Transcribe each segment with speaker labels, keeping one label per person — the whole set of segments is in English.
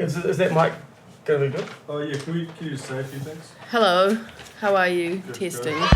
Speaker 1: Is that mic going to be good?
Speaker 2: Oh yeah, can you just say a few things?
Speaker 3: Hello, how are you?
Speaker 2: Good,
Speaker 3: Testing.
Speaker 2: good.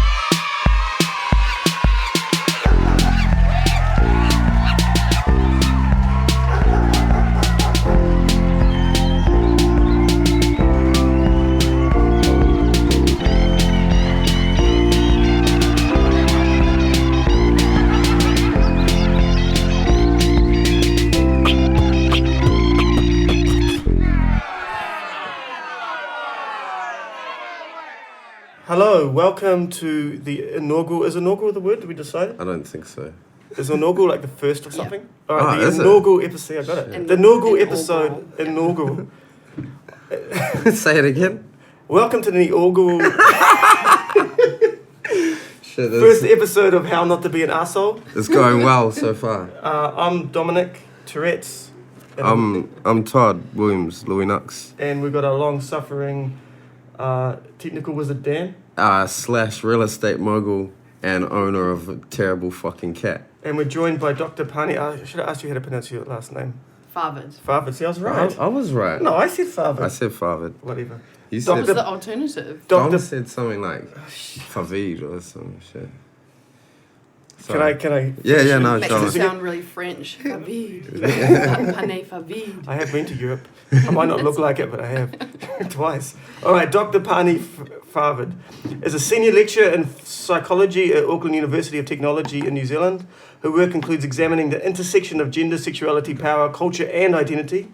Speaker 1: Hello, welcome to the inaugural. Is inaugural the word? Did we decide?
Speaker 4: I don't think so.
Speaker 1: Is inaugural like the first of something?
Speaker 3: Yeah.
Speaker 1: All right,
Speaker 4: Oh,
Speaker 1: the
Speaker 4: is it?
Speaker 1: inaugural episode. I got it.
Speaker 3: Shit.
Speaker 1: The inaugural
Speaker 3: Inaugural.
Speaker 1: episode.
Speaker 3: Yeah.
Speaker 1: Inaugural.
Speaker 4: Say it again.
Speaker 1: Welcome to the inaugural
Speaker 4: Shit,
Speaker 1: first episode of How Not to Be an Arsehole.
Speaker 4: it's going well so far.
Speaker 1: I'm Dominic, Tourette's. And,
Speaker 4: I'm Todd Williams, Louis Nux,
Speaker 1: and we've got a long-suffering technical wizard, Dan.
Speaker 4: / real estate mogul and owner of a terrible fucking cat.
Speaker 1: And we're joined by Dr Pani. I should have asked you how to pronounce your last name.
Speaker 3: Farvid.
Speaker 1: Farvid. See, I was right.
Speaker 4: I was right.
Speaker 1: No, I said Farvid.
Speaker 4: I said Farvid.
Speaker 1: Whatever.
Speaker 4: You
Speaker 1: Doctor-
Speaker 3: What's
Speaker 4: said
Speaker 3: the alternative?
Speaker 1: Doctor,
Speaker 4: Dom said something like Farvid or some shit.
Speaker 1: can I?
Speaker 4: Yeah, no,
Speaker 3: Makes
Speaker 4: Dom.
Speaker 3: it sound really French. Farvid. Pani Farvid.
Speaker 1: I have been to Europe. I might not look like it, but I have twice. All right, Dr. Pani Farvid is a senior lecturer in psychology at Auckland University of Technology in New Zealand. Her work includes examining the intersection of gender, sexuality, power, culture, and identity.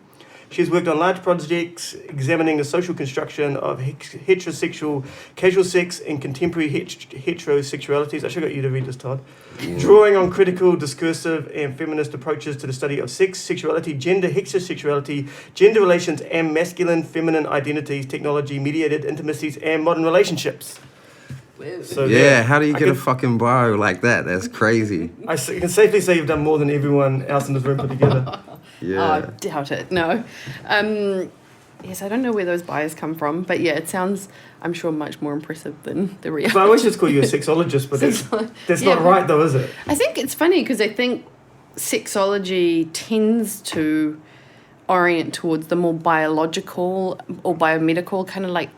Speaker 1: She has worked on large projects examining the social construction of heterosexual casual sex and contemporary heterosexualities. I should have got you to read this, Todd. Drawing on critical, discursive, and feminist approaches to the study of sex, sexuality, gender, heterosexuality, gender relations, and masculine, feminine identities, technology, mediated intimacies, and modern relationships. So
Speaker 4: Yeah, how do you
Speaker 1: I
Speaker 4: get a
Speaker 1: could-
Speaker 4: fucking bio like that? That's crazy.
Speaker 1: I can safely say you've done more than everyone else in this room put together.
Speaker 4: Yeah.
Speaker 3: I doubt it. No. Yes, I don't know where those bias come from, but yeah, it sounds, I'm sure, much more impressive than the reality.
Speaker 1: So I always just call you a sexologist, but that's not right though, is it?
Speaker 3: I think it's funny because I think sexology tends to orient towards the more biological or biomedical kind of like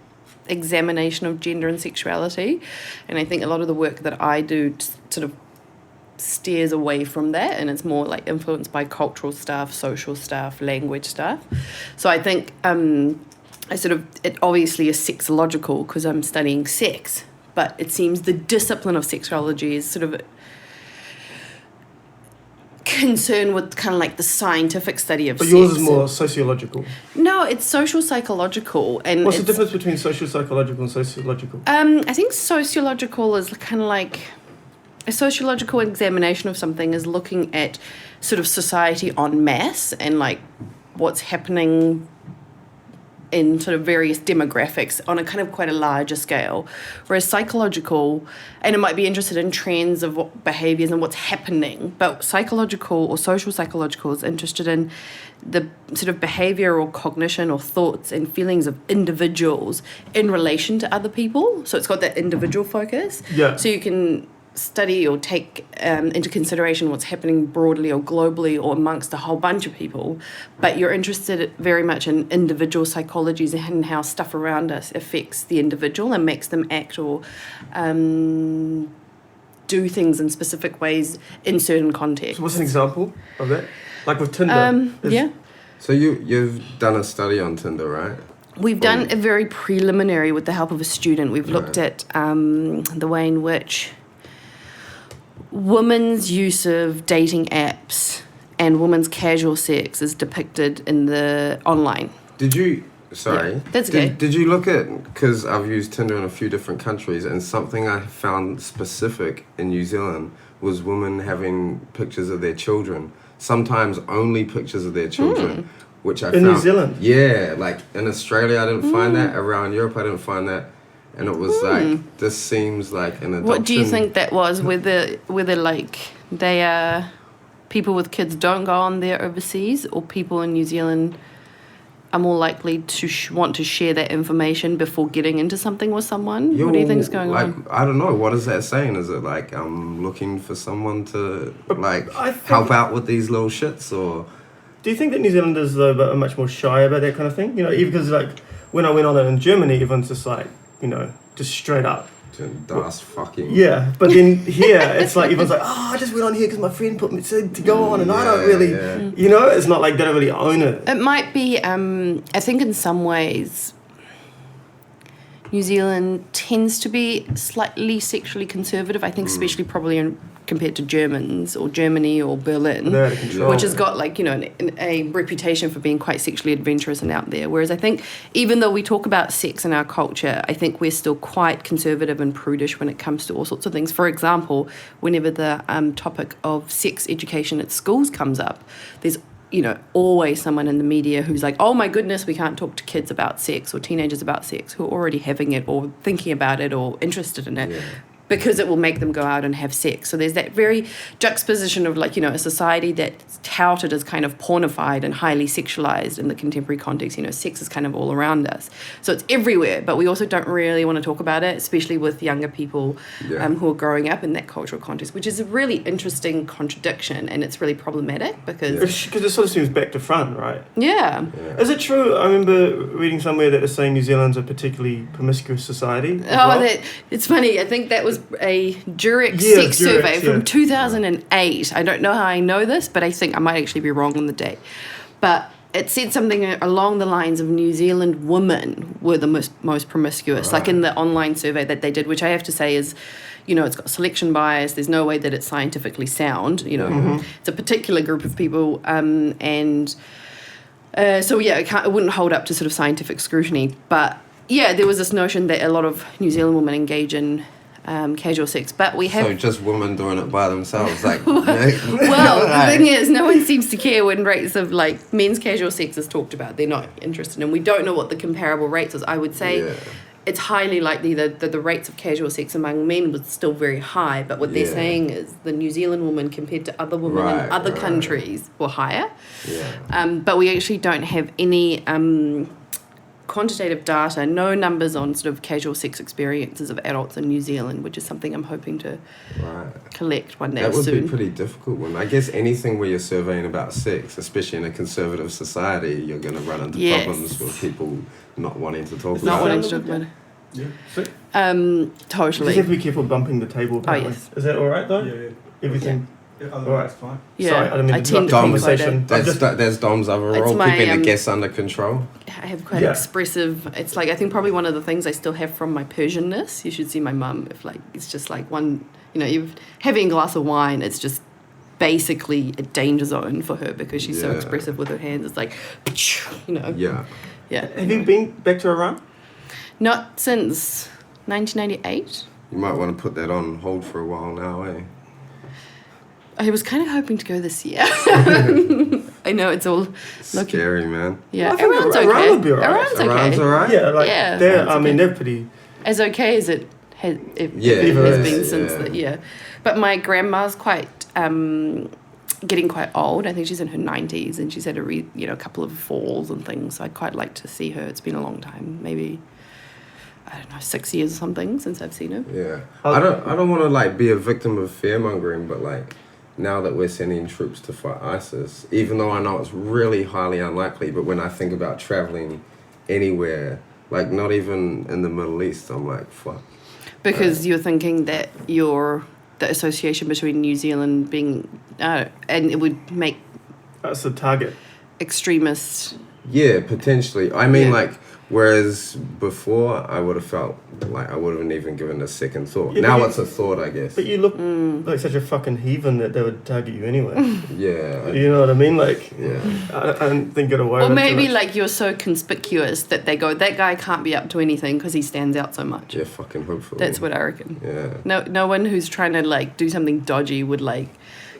Speaker 3: examination of gender and sexuality. And I think a lot of the work that I do sort of steers away from that, and it's more like influenced by cultural stuff, social stuff, language stuff. So I think it obviously is sexological because I'm studying sex, but it seems the discipline of sexology is sort of concerned with kind of like the scientific study of
Speaker 1: But
Speaker 3: sex.
Speaker 1: yours is more sociological.
Speaker 3: No, it's social psychological, and
Speaker 1: What's the
Speaker 3: it's,
Speaker 1: difference between social psychological and sociological?
Speaker 3: I think sociological is kind of like a sociological examination of something is looking at sort of society en masse and like what's happening in sort of various demographics on a kind of quite a larger scale, whereas psychological, and it might be interested in trends of what behaviours and what's happening, but psychological or social psychological is interested in the sort of behaviour or cognition or thoughts and feelings of individuals in relation to other people. So it's got that individual focus.
Speaker 1: Yeah.
Speaker 3: So you can study or take into consideration what's happening broadly or globally or amongst a whole bunch of people, but you're interested very much in individual psychologies and how stuff around us affects the individual and makes them act or do things in specific ways in certain contexts.
Speaker 1: So what's an example of that? Like with Tinder?
Speaker 3: Yeah.
Speaker 4: So you've done a study on Tinder, right?
Speaker 3: We've done a very preliminary with the help of a student. We've looked
Speaker 4: Right.
Speaker 3: at the way in which women's use of dating apps and women's casual sex is depicted in the online.
Speaker 4: Did you? Sorry.
Speaker 3: Yeah, that's okay.
Speaker 4: Did you look at? Because I've used Tinder in a few different countries, and something I found specific in New Zealand was women having pictures of their children. Sometimes only pictures of their children, which I
Speaker 1: In
Speaker 4: found.
Speaker 1: New Zealand?
Speaker 4: Yeah, like in Australia, I didn't find that. Around Europe, I didn't find that. And it was like, this seems like an adoption.
Speaker 3: What do you think that was? Whether like they are people with kids don't go on there overseas, or people in New Zealand are more likely to want to share that information before getting into something with someone? What do you think is going on?
Speaker 4: I don't know. What is that saying? Is it like I'm looking for someone to like
Speaker 1: I think-
Speaker 4: help out with these little shits, or
Speaker 1: Do you think that New Zealanders though are much more shy about that kind of thing? You know, even because like when I went on it in Germany, everyone's just like, you know, just straight up.
Speaker 4: Das fucking.
Speaker 1: Yeah, but then here it's like everyone's like, oh, I just went on here because my friend put me said to go on, and I don't really, you know, it's not like they don't really own it.
Speaker 3: It might be. I think in some ways, New Zealand tends to be slightly sexually conservative. I think, especially probably compared to Germans or Germany or Berlin,
Speaker 1: They're out of control.
Speaker 3: which has got like, you know, a reputation for being quite sexually adventurous and out there. Whereas I think even though we talk about sex in our culture, I think we're still quite conservative and prudish when it comes to all sorts of things. For example, whenever the topic of sex education at schools comes up, there's, you know, always someone in the media who's like, oh my goodness, we can't talk to kids about sex or teenagers about sex who are already having it or thinking about it or interested in it. Because it will make them go out and have sex. So there's that very juxtaposition of like, you know, a society that's touted as kind of pornified and highly sexualized in the contemporary context. You know, sex is kind of all around us. So it's everywhere, but we also don't really want to talk about it, especially with younger people who are growing up in that cultural context, which is a really interesting contradiction, and it's really problematic because
Speaker 1: it sort of seems back to front, right?
Speaker 3: Yeah.
Speaker 1: Is it true? I remember reading somewhere that it's saying New Zealand's a particularly promiscuous society.
Speaker 3: It's funny. I think that was a Durex sex survey from 2008. I don't know how I know this, but I think I might actually be wrong on the date. But it said something along the lines of New Zealand women were the most promiscuous, like in the online survey that they did, which I have to say is, you know, it's got selection bias. There's no way that it's scientifically sound. You know, it's a particular group of people, so yeah, it wouldn't hold up to sort of scientific scrutiny. But yeah, there was this notion that a lot of New Zealand women engage in casual sex, but we have...
Speaker 4: So just women doing it by themselves, like...
Speaker 3: well, the thing is, no one seems to care when rates of, like, men's casual sex is talked about. They're not interested, and we don't know what the comparable rates is. I would say it's highly likely that the rates of casual sex among men was still very high, but what they're saying is the New Zealand woman compared to other women in other countries were higher. But we actually don't have any... quantitative data, no numbers on sort of casual sex experiences of adults in New Zealand, which is something I'm hoping to collect one day soon.
Speaker 4: That would be pretty difficult one. I guess anything where you're surveying about sex, especially in a conservative society, you're going to run into problems with people not wanting to talk about it.
Speaker 3: Not wanting to talk about it. Totally.
Speaker 1: You just have to be careful bumping the table. Apparently. Is that all right though?
Speaker 2: Yeah.
Speaker 1: Everything.
Speaker 2: Yeah, otherwise it's fine.
Speaker 3: Yeah,
Speaker 1: sorry, I didn't mean to
Speaker 3: tend
Speaker 1: interrupt the conversation.
Speaker 4: That's Dom's other role, keeping the guests under control.
Speaker 3: I have quite expressive. It's like I think probably one of the things I still have from my Persianness. You should see my mum. If like it's just like one, you know, you're having a glass of wine. It's just basically a danger zone for her because she's so expressive with her hands. It's like, you know.
Speaker 4: Yeah.
Speaker 1: Have you been back to Iran?
Speaker 3: Not since 1998.
Speaker 4: You might want to put that on hold for a while now, eh?
Speaker 3: I was kind of hoping to go this year. I know it's all
Speaker 4: scary, man.
Speaker 3: Yeah,
Speaker 1: well,
Speaker 3: Iran's okay.
Speaker 1: Iran would be alright.
Speaker 3: Iran's okay.
Speaker 4: Iran's alright?
Speaker 1: Yeah, like they're pretty...
Speaker 3: As okay as it has been since the year. But my grandma's quite... getting quite old. I think she's in her 90s and she's had a couple of falls and things. So I'd quite like to see her. It's been a long time, maybe... I don't know, 6 years or something since I've seen her.
Speaker 4: Yeah. I don't want to like be a victim of fear-mongering, but like now that we're sending troops to fight ISIS, even though I know it's really highly unlikely, but when I think about traveling anywhere, like not even in the Middle East, I'm like, fuck.
Speaker 3: Because you're thinking that the association between New Zealand being, and it would make...
Speaker 1: That's the target.
Speaker 3: Extremists.
Speaker 4: Yeah, potentially. I mean, whereas before I would have felt like I wouldn't even given a second thought.
Speaker 1: Yeah,
Speaker 4: now it's a thought, I guess.
Speaker 1: But you look like such a fucking heathen that they would target you anyway.
Speaker 4: Yeah.
Speaker 1: You know what I mean? Like,
Speaker 4: yeah.
Speaker 1: I don't think get away with it.
Speaker 3: Or maybe like you're so conspicuous that they go, that guy can't be up to anything because he stands out so much.
Speaker 4: Yeah, fucking hopefully.
Speaker 3: That's what I reckon.
Speaker 4: Yeah.
Speaker 3: No one who's trying to like do something dodgy would like,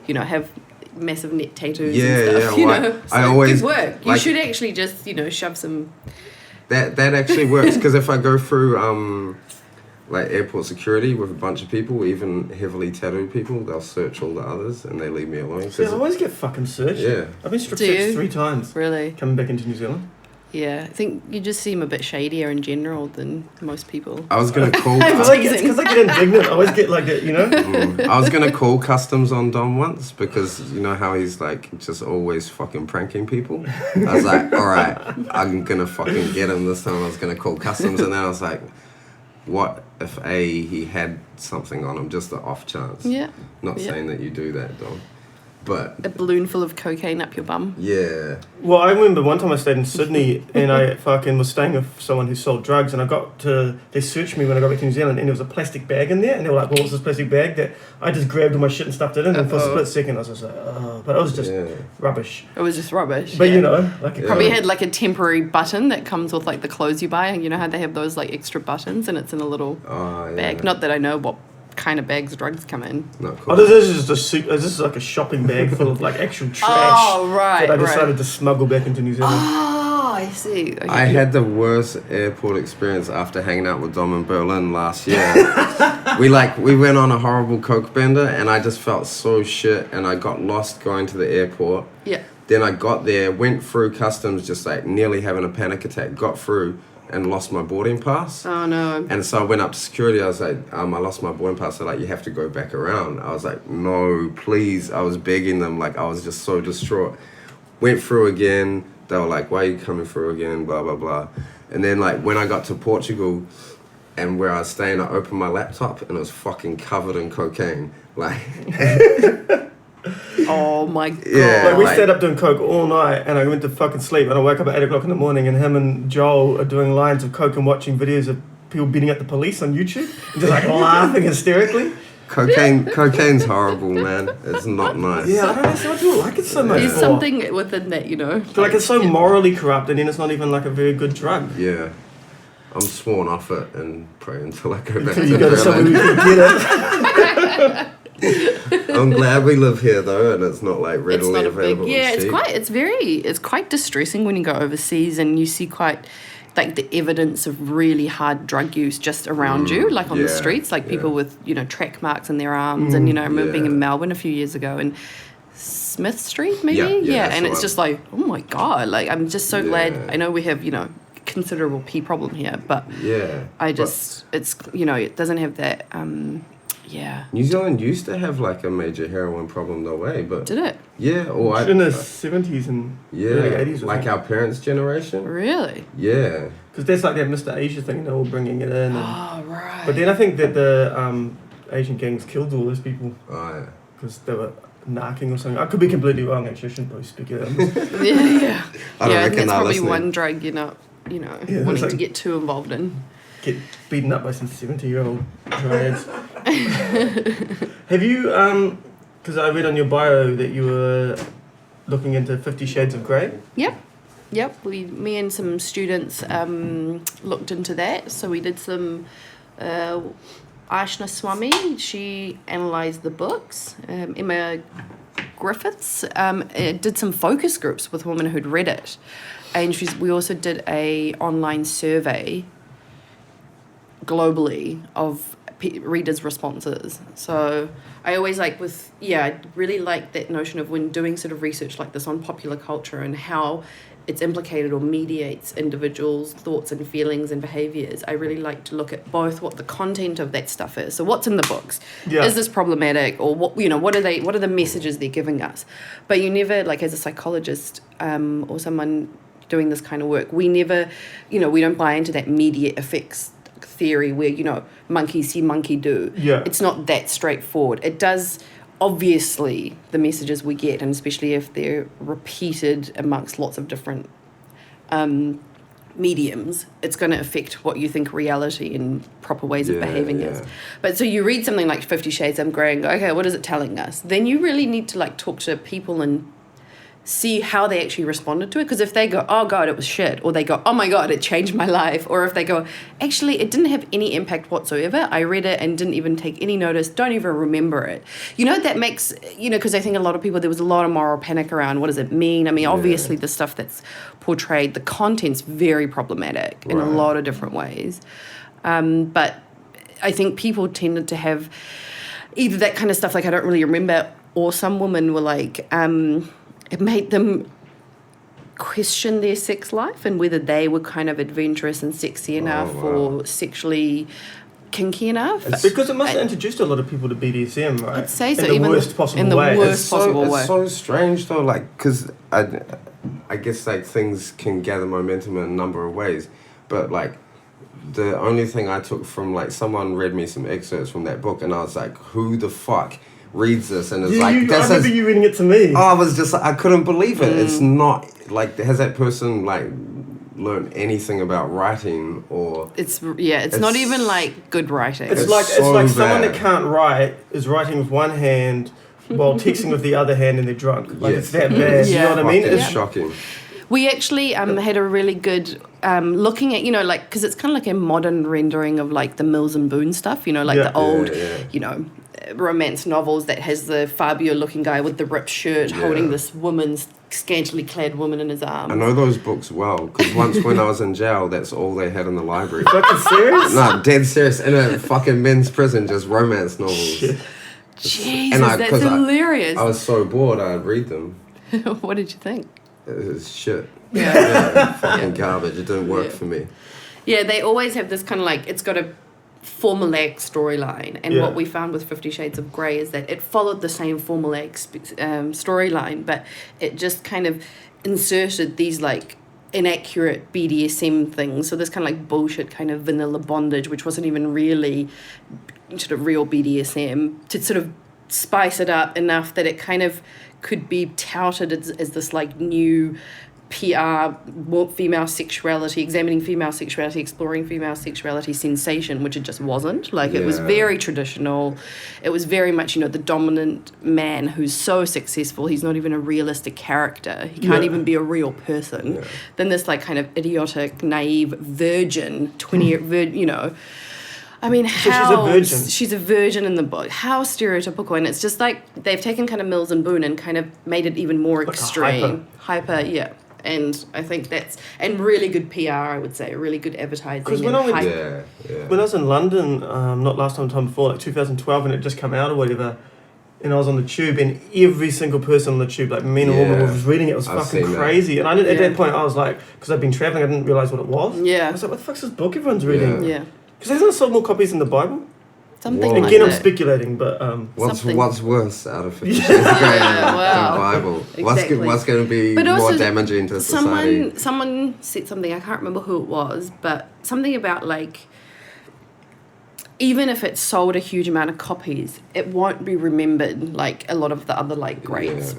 Speaker 3: you know, have massive neck tattoos and stuff.
Speaker 4: Yeah,
Speaker 3: you know? So
Speaker 4: I always
Speaker 3: good work. You
Speaker 4: like,
Speaker 3: should actually just, you know, shove some...
Speaker 4: That actually works because if I go through like airport security with a bunch of people, even heavily tattooed people, they'll search all the others and they leave me alone.
Speaker 1: Yeah, I always get fucking searched.
Speaker 4: Yeah.
Speaker 1: I've been strip searched 3 times.
Speaker 3: Really?
Speaker 1: Coming back into New Zealand.
Speaker 3: Yeah, I think you just seem a bit shadier in general than most people.
Speaker 4: I was gonna call.
Speaker 1: I feel like it's because I get indignant. I always get like it, you know?
Speaker 4: I was gonna call customs on Dom once because you know how he's like just always fucking pranking people. I was like, all right, I'm gonna fucking get him this time. I was gonna call customs, and then I was like, what if he had something on him, just the off chance?
Speaker 3: Yeah.
Speaker 4: Not saying that you do that, Dom, but
Speaker 3: A balloon full of cocaine up your bum.
Speaker 4: yeah.
Speaker 1: Well, I remember one time I stayed in Sydney and I fucking was staying with someone who sold drugs, and they searched me when I got back to New Zealand, and there was a plastic bag in there, and they were like, what was this plastic bag? That I just grabbed all my shit and stuffed it in, and for a split second I was just like, oh, but it was just rubbish.
Speaker 3: It was just rubbish.
Speaker 1: But
Speaker 3: yeah.
Speaker 1: you know, like
Speaker 3: Probably had like a temporary button that comes with like the clothes you buy, and you know how they have those like extra buttons, and it's in a little bag. Not that I know what kind of bags drugs come in.
Speaker 4: Not cool.
Speaker 1: Oh, this is just this is like a shopping bag full of like actual trash.
Speaker 3: Oh, right,
Speaker 1: that I decided to smuggle back into New Zealand.
Speaker 3: Oh, I see. Okay.
Speaker 4: I had the worst airport experience after hanging out with Dom in Berlin last year. we went on a horrible coke bender, and I just felt so shit, and I got lost going to the airport.
Speaker 3: Yeah.
Speaker 4: Then I got there, went through customs, just like nearly having a panic attack, got through and lost my boarding pass.
Speaker 3: Oh no.
Speaker 4: And so I went up to security, I was like, I lost my boarding pass. They're like, you have to go back around. I was like, no, please. I was begging them, like I was just so distraught. Went through again, they were like, why are you coming through again, blah, blah, blah. And then like when I got to Portugal and where I was staying, I opened my laptop and it was fucking covered in cocaine. Like...
Speaker 3: Oh my god.
Speaker 4: Yeah.
Speaker 1: Like we stayed up doing coke all night, and I went to fucking sleep, and I woke up at 8 o'clock in the morning, and him and Joel are doing lines of coke and watching videos of people beating up the police on YouTube, and just like laughing hysterically.
Speaker 4: Cocaine's horrible, man. It's not nice.
Speaker 1: Yeah, I don't know why people like it so much.
Speaker 3: There's
Speaker 1: for.
Speaker 3: something within that, you know.
Speaker 1: Like it's so morally corrupt, and then it's not even like a very good drug.
Speaker 4: Yeah. I'm sworn off it and pray until I go back
Speaker 1: Until
Speaker 4: to
Speaker 1: you go to somewhere
Speaker 4: Berlin.
Speaker 1: who can get it.
Speaker 4: I'm glad we live here though, and it's not like
Speaker 3: It's
Speaker 4: readily
Speaker 3: not a
Speaker 4: available.
Speaker 3: big, yeah,
Speaker 4: and cheap.
Speaker 3: it's quite distressing when you go overseas and you see quite like the evidence of really hard drug use just around you, like on the streets, like people with, you know, track marks in their arms. And, you know, I remember being in Melbourne a few years ago and Smith Street maybe?
Speaker 4: Yeah,
Speaker 3: and
Speaker 4: that's
Speaker 3: it's
Speaker 4: the
Speaker 3: just like, oh my God, like I'm just so glad. I know we have, you know, considerable pee problem here, but I just, it's, you know, it doesn't have that,
Speaker 4: New Zealand used to have like a major heroin problem though, but...
Speaker 3: Did it?
Speaker 4: Yeah, or
Speaker 1: in the 70s and early 80s.
Speaker 4: like our parents' generation.
Speaker 3: Really?
Speaker 4: Yeah.
Speaker 1: Because that's like that Mr. Asia thing, they're all bringing it in.
Speaker 3: Oh, right.
Speaker 1: But then I think that the Asian gangs killed all those people
Speaker 4: Oh, yeah.
Speaker 1: because they were narking or something. I could be completely wrong, actually. I shouldn't probably speak it.
Speaker 3: Yeah.
Speaker 4: I don't
Speaker 3: I
Speaker 4: reckon
Speaker 3: think that's
Speaker 4: they're
Speaker 3: probably
Speaker 4: listening.
Speaker 3: one drug you're not, you know, wanting
Speaker 1: like-
Speaker 3: to get too involved in.
Speaker 1: Get beaten up by some 70-year-old triads. Have you, because I read on your bio that you were looking into 50 Shades of Grey?
Speaker 3: Yep. Me and some students looked into that. So we did some. Ashna Swami, she analysed the books. Emma Griffiths did some focus groups with women who'd read it, and we also did a online survey globally of readers' responses. So I always I really like that notion of when doing sort of research like this on popular culture and how it's implicated or mediates individuals' thoughts and feelings and behaviours. I really like to look at both what the content of that stuff is. So what's in the books?
Speaker 1: Yeah.
Speaker 3: Is this problematic, or what are the messages they're giving us? But you never, like as a psychologist or someone doing this kind of work, we never, we don't buy into that immediate effects theory where, monkey see, monkey do.
Speaker 1: Yeah.
Speaker 3: It's not that straightforward. It does, obviously, the messages we get, and especially if they're repeated amongst lots of different mediums, it's going to affect what you think reality and proper ways of behaving is. But so you read something like 50 Shades of Grey and go, okay, what is it telling us? Then you really need to talk to people and see how they actually responded to it. Because if they go, oh God, it was shit, or they go, oh my God, it changed my life, or if they go, actually, it didn't have any impact whatsoever, I read it and didn't even take any notice, don't even remember it. That makes, because I think a lot of people, there was a lot of moral panic around, what does it mean? I mean, obviously the stuff that's portrayed, the content's very problematic in a lot of different ways. But I think people tended to have either that kind of stuff, like I don't really remember, or some women were like, it made them question their sex life and whether they were kind of adventurous and sexy enough or sexually kinky enough.
Speaker 1: Because it must have introduced a lot of people to BDSM, right?
Speaker 3: I'd say so.
Speaker 1: In the worst possible way.
Speaker 4: It's so strange though, like, because I guess like things can gather momentum in a number of ways, but like the only thing I took from, like, someone read me some excerpts from that book and I was like, who the fuck reads this and is
Speaker 1: I remember you reading it to me.
Speaker 4: I was just like, I couldn't believe it. It's not like, has that person like learned anything about writing or
Speaker 3: it's not even like good writing.
Speaker 1: It's like someone that can't write is writing with one hand while texting with the other hand and they're drunk. Like it's that bad. You know what I mean?
Speaker 4: It's shocking.
Speaker 3: We actually had a really good looking at, like, because it's kind of like a modern rendering of like the Mills and Boon stuff, like the old, romance novels that has the Fabio-looking guy with the ripped shirt holding this woman's scantily clad woman in his arms.
Speaker 4: I know those books well because once when I was in jail, that's all they had in the library.
Speaker 1: Fucking serious?
Speaker 4: No, dead serious. In a fucking men's prison, just romance novels.
Speaker 1: Shit.
Speaker 3: Jesus, that's hilarious.
Speaker 4: I was so bored, I'd read them.
Speaker 3: What did you think?
Speaker 4: It was shit.
Speaker 3: Yeah.
Speaker 4: Fucking garbage. It didn't work for me.
Speaker 3: Yeah, they always have this kind of like, it's got a formulaic storyline, and what we found with 50 Shades of Grey is that it followed the same formulaic storyline, but it just kind of inserted these like inaccurate BDSM things, so this kind of like bullshit kind of vanilla bondage, which wasn't even really sort of real BDSM, to sort of spice it up enough that it kind of could be touted as this like new PR, more female sexuality, examining female sexuality, exploring female sexuality sensation, which it just wasn't. Like, it was very traditional. It was very much, the dominant man who's so successful, he's not even a realistic character. He can't even be a real person. Yeah. Then this, like, kind of idiotic, naive virgin, 20-year, I mean, how...
Speaker 1: So she's a virgin.
Speaker 3: She's a virgin in the book. How stereotypical. And it's just like, they've taken kind of Mills and Boon and kind of made it even more like extreme. Hyper, yeah. And I think and really good PR, I would say, really good advertising.
Speaker 1: Because when I was in London, not last time before, like 2012, and it just come out or whatever, and I was on the tube, and every single person on the tube, like men or women, was reading it. It was fucking crazy. And I didn't, at that point, I was like, because I've been travelling, I didn't realise what it was.
Speaker 3: Yeah.
Speaker 1: I was like, what the fuck's this book everyone's reading?
Speaker 3: Yeah.
Speaker 1: Because hasn't it sold more copies than the Bible?
Speaker 3: Something like
Speaker 1: Again,
Speaker 3: that.
Speaker 1: I'm speculating, but...
Speaker 4: What's worse out of 50 Shades of Grey than the Bible?
Speaker 3: Exactly.
Speaker 4: What's going to be more damaging to society?
Speaker 3: Someone said something, I can't remember who it was, but something about, like, even if it sold a huge amount of copies, it won't be remembered like a lot of the other, like, great,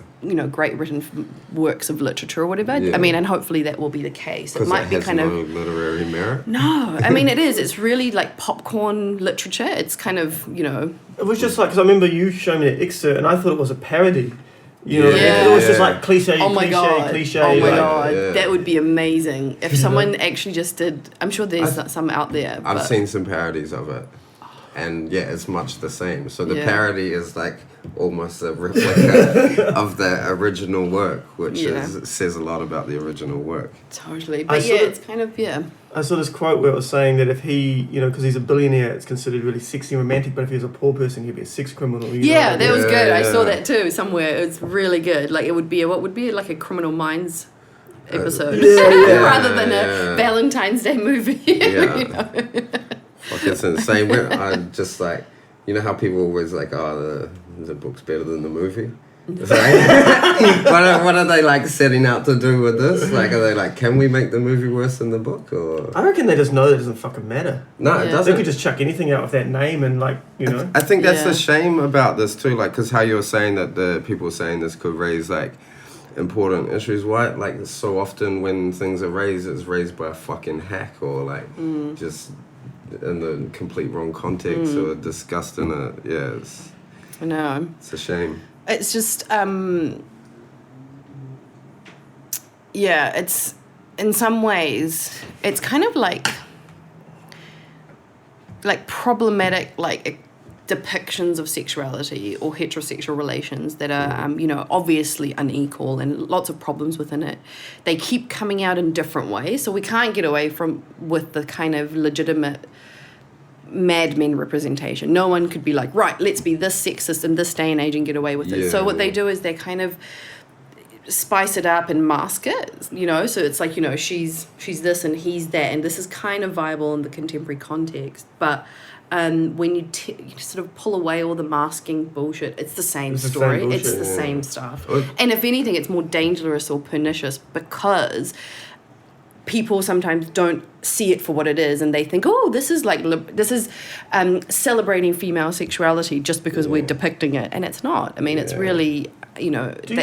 Speaker 3: great written works of literature or whatever.
Speaker 4: Yeah.
Speaker 3: I mean, and hopefully that will be the case. It might be kind
Speaker 4: no
Speaker 3: of
Speaker 4: literary merit.
Speaker 3: No, I mean, it is. It's really like popcorn literature. It's kind of,
Speaker 1: It was just like, because I remember you showing me the excerpt, and I thought it was a parody. It was just like cliche.
Speaker 3: Oh my god!
Speaker 1: Yeah.
Speaker 3: That would be amazing if someone actually just did. I'm sure there's some out there.
Speaker 4: I've seen some parodies of it. And it's much the same. So the parody is like almost a replica of the original work, which says a lot about the original work.
Speaker 3: Totally. But it's kind of,
Speaker 1: I saw this quote where it was saying that if he, because he's a billionaire, it's considered really sexy and romantic, but if he was a poor person, he'd be a sex criminal.
Speaker 3: That was good. I saw that too somewhere. It's really good. Like, it would be what would be like a Criminal Minds episode rather than a Valentine's Day movie.
Speaker 4: Like, it's insane. I just like, how people always like, the book's better than the movie. It's like, what are they like setting out to do with this? Like, are they like, can we make the movie worse than the book? Or
Speaker 1: I reckon they just know that it doesn't fucking matter.
Speaker 4: No, it doesn't.
Speaker 1: They could just chuck anything out with that name and like,
Speaker 4: I think that's the shame about this too. Like, because how you were saying that the people saying this could raise like important issues. Why? Like, so often when things are raised, it's raised by a fucking hack or like just in the complete wrong context or disgust in it.
Speaker 3: I know.
Speaker 4: It's a shame.
Speaker 3: It's just, it's, in some ways, it's kind of like problematic, like, depictions of sexuality or heterosexual relations that are, obviously unequal and lots of problems within it. They keep coming out in different ways, so we can't get away with the kind of legitimate Mad Men representation. No one could be like, right, let's be this sexist in this day and age and get away with it. So what they do is they kind of spice it up and mask it, you know, so it's like, you know, she's this and he's that, and this is kind of viable in the contemporary context, but when you sort of pull away all the masking bullshit, it's the same story. It's the same stuff. And if anything, it's more dangerous or pernicious because people sometimes don't see it for what it is, and they think, oh, this is celebrating female sexuality just because we're depicting it, and it's not. I mean, it's really, you know. Do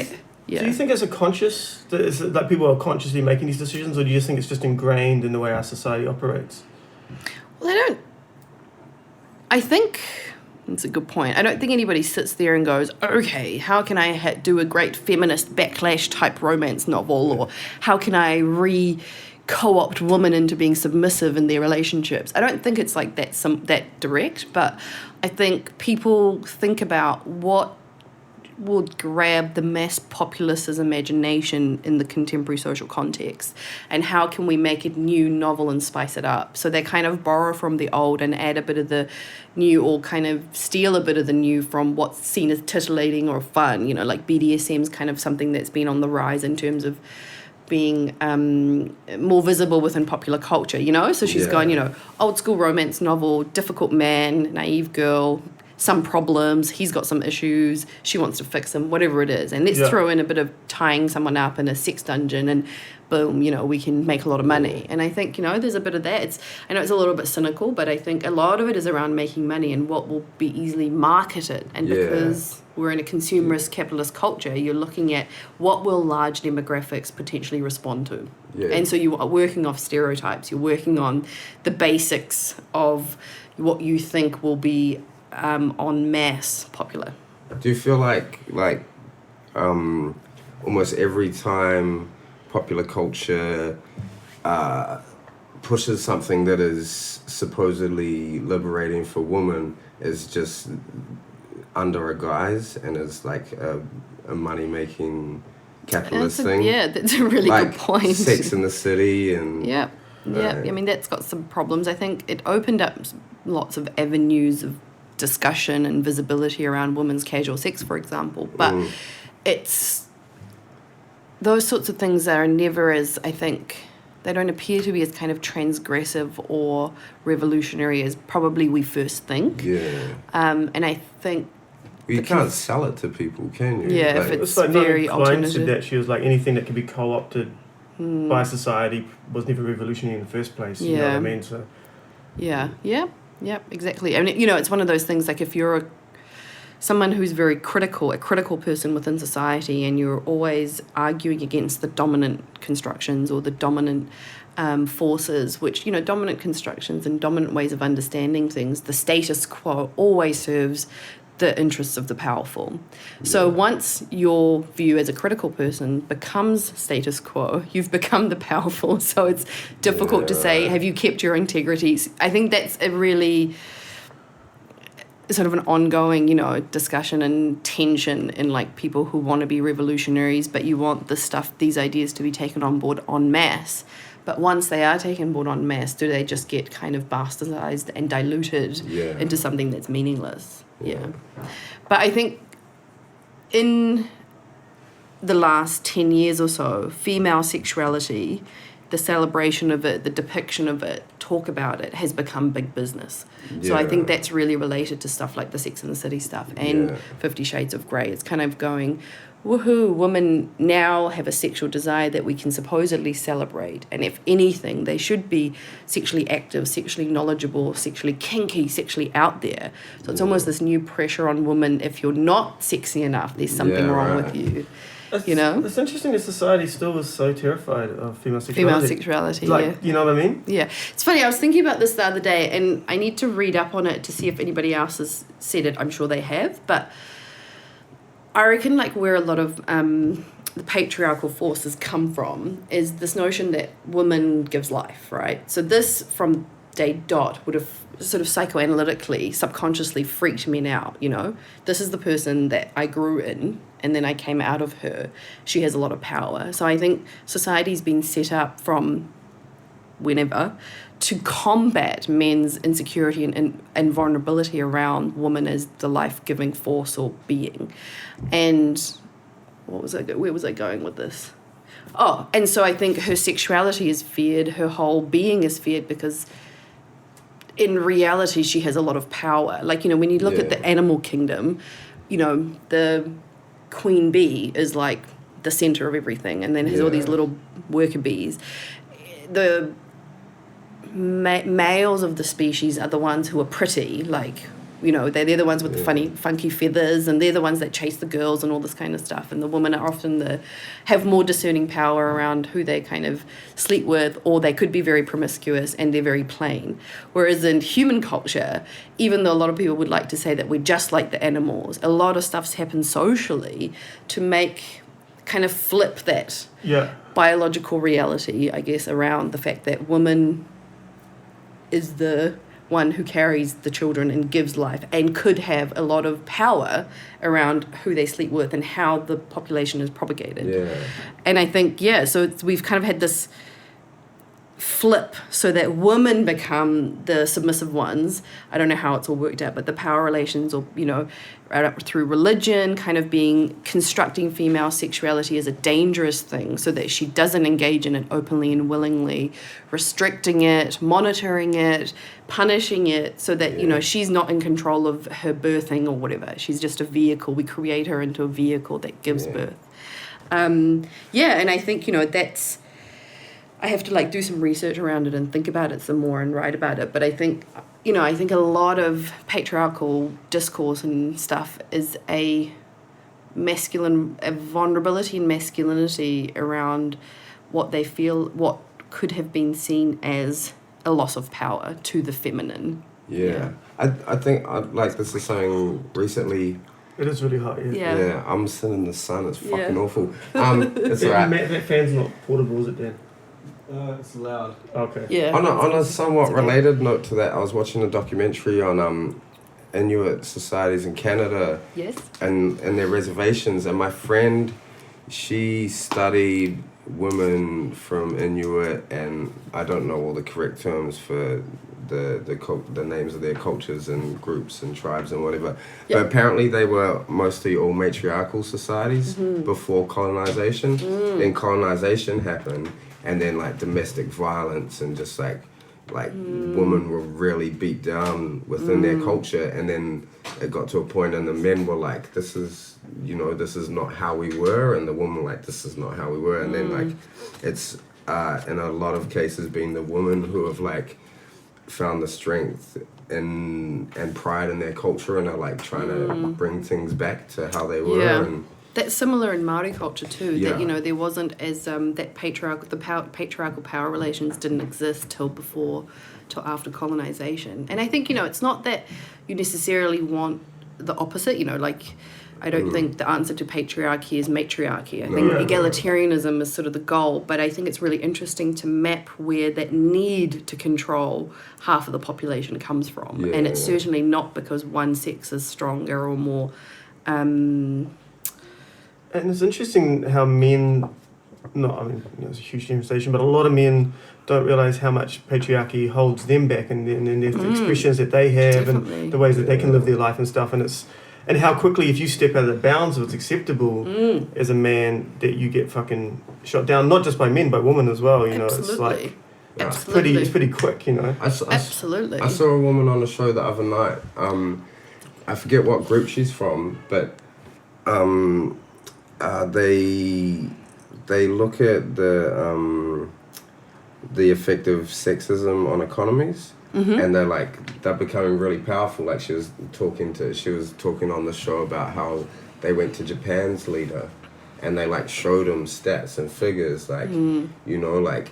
Speaker 3: you think
Speaker 1: is it like people are consciously making these decisions, or do you just think it's just ingrained in the way our society operates?
Speaker 3: Well, I think that's a good point. I don't think anybody sits there and goes, okay, how can I do a great feminist backlash type romance novel, or how can I co-opt women into being submissive in their relationships. I don't think it's like that direct, but I think people think about what would grab the mass populace's imagination in the contemporary social context, and how can we make it new, novel, and spice it up. So they kind of borrow from the old and add a bit of the new, or kind of steal a bit of the new from what's seen as titillating or fun. You know, like BDSM's kind of something that's been on the rise in terms of being more visible within popular culture, you know? So she's going, you know, old school romance novel, difficult man, naive girl, some problems, he's got some issues, she wants to fix them, whatever it is. And let's throw in a bit of tying someone up in a sex dungeon, and boom, you know, we can make a lot of money. And I think, you know, there's a bit of that. I know it's a little bit cynical, but I think a lot of it is around making money and what will be easily marketed. And because we're in a consumerist capitalist culture, you're looking at what will large demographics potentially respond to. And so you are working off stereotypes, you're working on the basics of what you think will be en masse popular.
Speaker 4: Do you feel like almost every time popular culture pushes something that is supposedly liberating for women is just under a guise and is like a money-making capitalist thing?
Speaker 3: Yeah, that's a really
Speaker 4: like
Speaker 3: good point.
Speaker 4: Sex in the City and...
Speaker 3: Yeah. I mean, that's got some problems. I think it opened up lots of avenues of discussion and visibility around women's casual sex, for example. But it's... Those sorts of things are never as, I think... They don't appear to be as kind of transgressive or revolutionary as probably we first think. And I think...
Speaker 4: You can't sell it to people, can you?
Speaker 3: Yeah,
Speaker 1: like,
Speaker 3: if it's
Speaker 1: like
Speaker 3: very alternative.
Speaker 1: Said that she was like, anything that can be co-opted by society was never revolutionary in the first place. You know what I mean? So. Yeah, exactly. I mean, you know, it's one of those things, like if you're someone who's very critical, a critical person within society, and you're always arguing against the dominant constructions or the dominant forces, which, you know, dominant constructions and dominant ways of understanding things, the status quo always serves the interests of the powerful. So once your view as a critical person becomes status quo, you've become the powerful. So it's difficult to say, have you kept your integrity? I think that's a really sort of an ongoing, you know, discussion and tension in like people who want to be revolutionaries, but you want these ideas to be taken on board en masse. But once they are taken on board en masse, do they just get kind of bastardized and diluted into something that's meaningless? But I think in the last 10 years or so, female sexuality, the celebration of it, the depiction of it, talk about it, has become big business. So I think that's really related to stuff like the Sex and the City stuff and 50 Shades of Grey. It's kind of going, woohoo, women now have a sexual desire that we can supposedly celebrate. And if anything, they should be sexually active, sexually knowledgeable, sexually kinky, sexually out there. So it's almost this new pressure on women. If you're not sexy enough, there's something wrong with you. You know? It's interesting that society still was so terrified of female sexuality.
Speaker 3: Female sexuality,
Speaker 1: like, you know what I mean?
Speaker 3: Yeah. It's funny, I was thinking about this the other day, and I need to read up on it to see if anybody else has said it. I'm sure they have, but I reckon like where a lot of the patriarchal forces come from is this notion that woman gives life, right? So this, from day dot, would have sort of psychoanalytically, subconsciously freaked men out, you know? This is the person that I grew in, and then I came out of her. She has a lot of power. So I think society's been set up from whenever to combat men's insecurity and vulnerability around woman as the life-giving force or being. And where was I going with this? Oh, and so I think her sexuality is feared, her whole being is feared because in reality she has a lot of power. Like, you know, when you look at the animal kingdom, you know, the queen bee is like the center of everything, and then has all these little worker bees. The males of the species are the ones who are pretty, like, you know, they're the ones with the funky feathers, and they're the ones that chase the girls and all this kind of stuff. And the women are often have more discerning power around who they kind of sleep with, or they could be very promiscuous and they're very plain. Whereas in human culture, even though a lot of people would like to say that we're just like the animals, a lot of stuff's happened socially to make kind of flip that biological reality, I guess, around the fact that woman is the one who carries the children and gives life and could have a lot of power around who they sleep with and how the population is propagated. Yeah. And I think, so we've kind of had this flip so that women become the submissive ones. I don't know how it's all worked out, but the power relations, or, you know, right up through religion, kind of constructing female sexuality as a dangerous thing so that she doesn't engage in it openly and willingly, restricting it, monitoring it, punishing it, so that, you know, she's not in control of her birthing or whatever. She's just a vehicle. We create her into a vehicle that gives birth. And I think, you know, I have to like do some research around it and think about it some more and write about it. But I think, you know, a lot of patriarchal discourse and stuff is a vulnerability and masculinity around what they feel, what could have been seen as a loss of power to the feminine.
Speaker 4: Yeah. I think, like, this is something recently.
Speaker 1: It is really hot,
Speaker 4: Yeah, I'm sitting in the sun. It's fucking awful. It's alright.
Speaker 1: That fan's not portable, is it, Dan?
Speaker 2: It's loud.
Speaker 1: Okay.
Speaker 3: Yeah.
Speaker 4: On a somewhat related note to that, I was watching a documentary on Inuit societies in Canada.
Speaker 3: Yes.
Speaker 4: And their reservations. And my friend, she studied women from Inuit, and I don't know all the correct terms for the names of their cultures and groups and tribes and whatever. Yep. But apparently they were mostly all matriarchal societies before colonization. Then colonization happened, and then like domestic violence and just like women were really beat down within their culture, and then it got to a point and the men were like, this is not how we were, and the woman like, this is not how we were, and then like it's in a lot of cases been the women who have like found the strength and pride in their culture and are like trying to bring things back to how they were. And
Speaker 3: that's similar in Māori culture too. That, you know, there wasn't as that patriarchal power relations didn't exist till after colonization. And I think, you know, it's not that you necessarily want the opposite. You know, like, I don't think the answer to patriarchy is matriarchy. I think egalitarianism is sort of the goal, but I think it's really interesting to map where that need to control half of the population comes from. Yeah. And it's certainly not because one sex is stronger or more. And
Speaker 1: it's interesting how men, it's a huge generalization, but a lot of men don't realise how much patriarchy holds them back and the expressions that they have. Definitely. And the ways that they can live their life and stuff. And how quickly, if you step out of the bounds of what's acceptable as a man, that you get fucking shot down, not just by men, by women as well, you know. It's like, it's pretty quick, you know.
Speaker 3: Absolutely.
Speaker 4: I saw a woman on the show the other night, I forget what group she's from, but they look at the effect of sexism on economies. And they're becoming really powerful. Like she was talking on the show about how they went to Japan's leader and they like showed him stats and figures, like, you know, like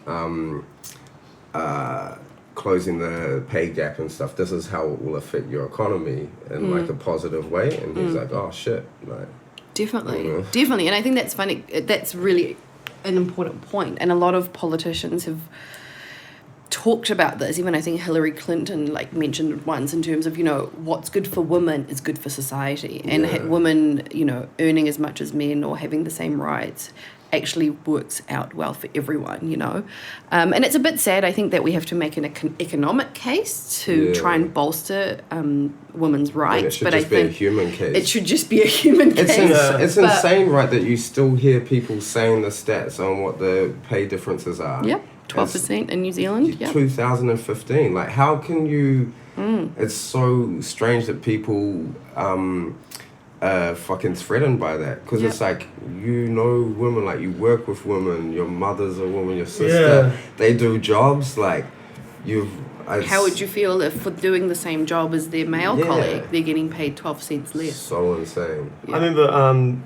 Speaker 4: closing the pay gap and stuff. This is how it will affect your economy in like a positive way. And he's like, oh shit, like.
Speaker 3: Definitely, definitely. And I think that's funny. That's really an important point. And a lot of politicians have talked about this. Even I think Hillary Clinton like mentioned it once in terms of, you know, what's good for women is good for society, and women, you know, earning as much as men or having the same rights actually works out well for everyone, you know. And it's a bit sad, I think, that we have to make an economic case to try and bolster women's rights.
Speaker 4: And it should
Speaker 3: but
Speaker 4: just
Speaker 3: I
Speaker 4: be a
Speaker 3: think
Speaker 4: human case.
Speaker 3: it should just be a human case.
Speaker 4: It's insane, right, that you still hear people saying the stats on what the pay differences are.
Speaker 3: Yep, 12% in New Zealand. Yep.
Speaker 4: 2015. Like, how can you... It's so strange that people fucking threatened by that, because it's like, you know, women, like, you work with women, your mother's a woman, your sister, they do jobs, like, how
Speaker 3: would you feel if for doing the same job as their male colleague, they're getting paid 12 cents less?
Speaker 4: So insane.
Speaker 1: I remember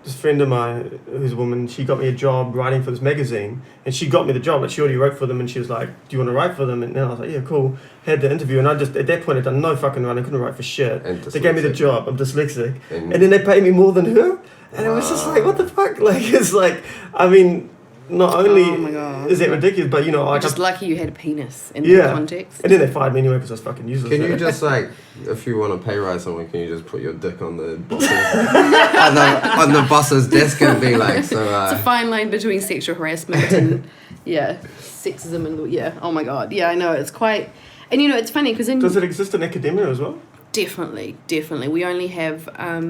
Speaker 1: this friend of mine who's a woman, she got me a job writing for this magazine, and she got me the job, but she already wrote for them, and she was like, do you want to write for them? And then I was like, yeah, cool. Had the interview, and I just, at that point, I'd done no fucking writing, I couldn't write for shit. They gave me the job, I'm dyslexic, and then they paid me more than her, and it was just like, what the fuck? Like, it's like, I mean, not only is that ridiculous, but, you know,
Speaker 3: You're
Speaker 1: like,
Speaker 3: just lucky you had a penis in that context.
Speaker 1: And then they fired me anyway because I was fucking useless.
Speaker 4: Can you just, like, if you want to pay rise someone, can you just put your dick on the on the boss's desk and be like, so
Speaker 3: it's a fine line between sexual harassment and sexism and oh my god, I know, it's quite, and you know, it's funny because
Speaker 1: does it exist in academia as well?
Speaker 3: Definitely we only have I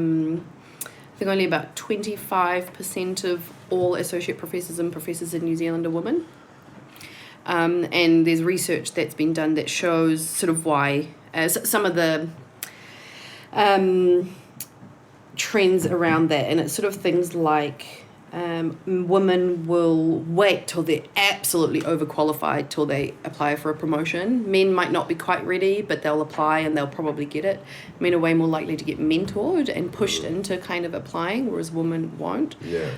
Speaker 3: think only about 25% of all associate professors and professors in New Zealand are women. And there's research that's been done that shows sort of why some of the trends around that, and it's sort of things like women will wait till they're absolutely overqualified till they apply for a promotion. Men might not be quite ready, but they'll apply and they'll probably get it. Men are way more likely to get mentored and pushed into kind of applying, whereas women won't.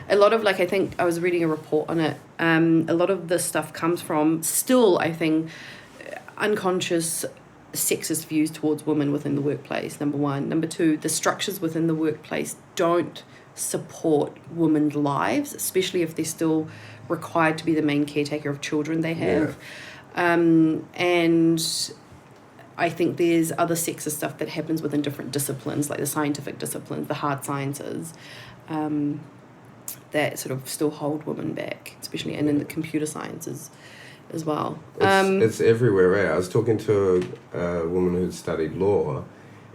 Speaker 3: A lot of, like, I think I was reading a report on it, a lot of this stuff comes from still, I think, unconscious sexist views towards women within the workplace, number one. Number two, the structures within the workplace don't support women's lives, especially if they're still required to be the main caretaker of children they have. And I think there's other sexist stuff that happens within different disciplines, like the scientific disciplines, the hard sciences, that sort of still hold women back, especially in the computer sciences as well.
Speaker 4: It's everywhere, right? I was talking to a woman who'd studied law,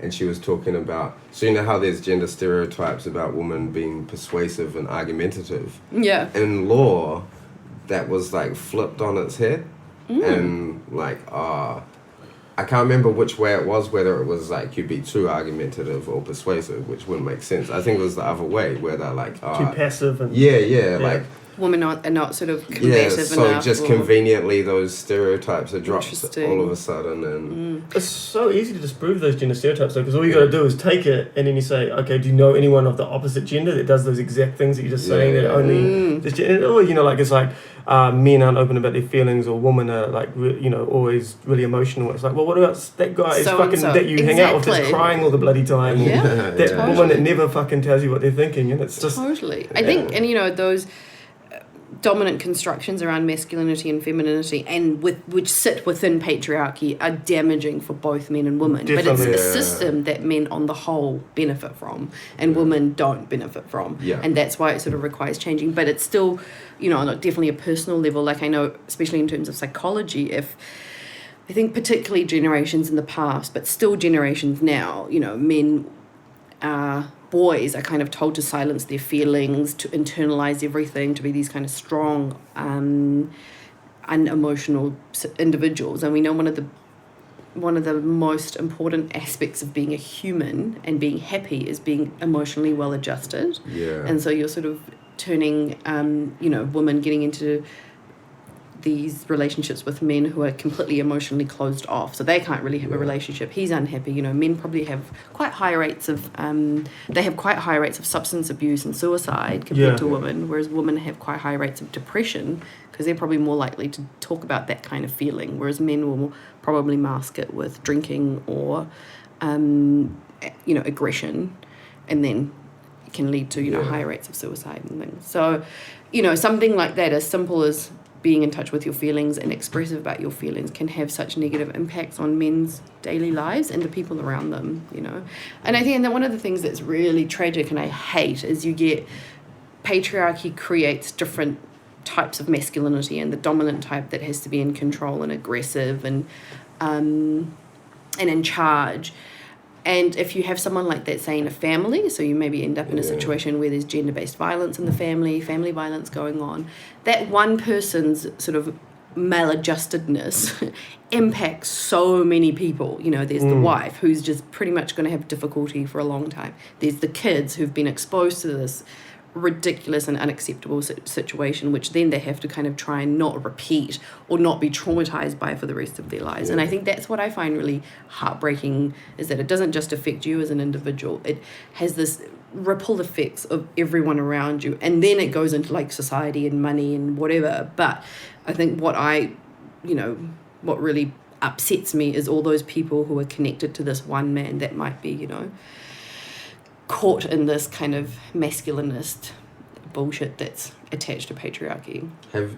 Speaker 4: and she was talking about, so you know how there's gender stereotypes about women being persuasive and argumentative? In law, that was like flipped on its head. And like, I can't remember which way it was, whether it was like you'd be too argumentative or persuasive, which wouldn't make sense. I think it was the other way, where they're like,
Speaker 1: too passive. And
Speaker 4: like,
Speaker 3: women are not sort of combative
Speaker 4: so
Speaker 3: enough.
Speaker 4: Just conveniently those stereotypes are dropped all of a sudden. And
Speaker 1: it's so easy to disprove those gender stereotypes, though, because all you got to do is take it and then you say, okay, do you know anyone of the opposite gender that does those exact things that you're just saying, that only this gender, or, you know, like, it's like men aren't open about their feelings, or women are like, you know, always really emotional. It's like, well, what about that guy that you hang out with that's crying all the bloody time, woman that never fucking tells you what they're thinking, and it's just
Speaker 3: I think, and you know, those dominant constructions around masculinity and femininity, and which sit within patriarchy, are damaging for both men and women.
Speaker 1: Definitely.
Speaker 3: But it's a system that men on the whole benefit from, and women don't benefit from. And that's why it sort of requires changing. But it's still, you know, on definitely a personal level, like I know, especially in terms of psychology, I think particularly generations in the past, but still generations now, you know, boys are kind of told to silence their feelings, to internalize everything, to be these kind of strong, unemotional individuals. And we know one of the most important aspects of being a human and being happy is being emotionally well adjusted. And so you're sort of turning, you know, women getting into these relationships with men who are completely emotionally closed off, so they can't really have a relationship. He's unhappy. You know, men probably have quite high rates of substance abuse and suicide compared to women, whereas women have quite high rates of depression because they're probably more likely to talk about that kind of feeling, whereas men will probably mask it with drinking or you know, aggression, and then it can lead to, you know, higher rates of suicide and things. So, you know, something like that, as simple as being in touch with your feelings and expressive about your feelings, can have such negative impacts on men's daily lives and the people around them, you know. And I think that one of the things that's really tragic and I hate is you get patriarchy creates different types of masculinity, and the dominant type that has to be in control and aggressive and in charge. And if you have someone like that, say, in a family, so you maybe end up in a situation where there's gender-based violence in the family violence going on, that one person's sort of maladjustedness impacts so many people. You know, there's the wife who's just pretty much going to have difficulty for a long time. There's the kids who've been exposed to this ridiculous and unacceptable situation, which then they have to kind of try and not repeat or not be traumatized by for the rest of their lives. And I think that's what I find really heartbreaking, is that it doesn't just affect you as an individual, it has this ripple effects of everyone around you, and then it goes into like society and money and whatever. But I think what really upsets me is all those people who are connected to this one man that might be, caught in this kind of masculinist bullshit that's attached to patriarchy.
Speaker 4: Have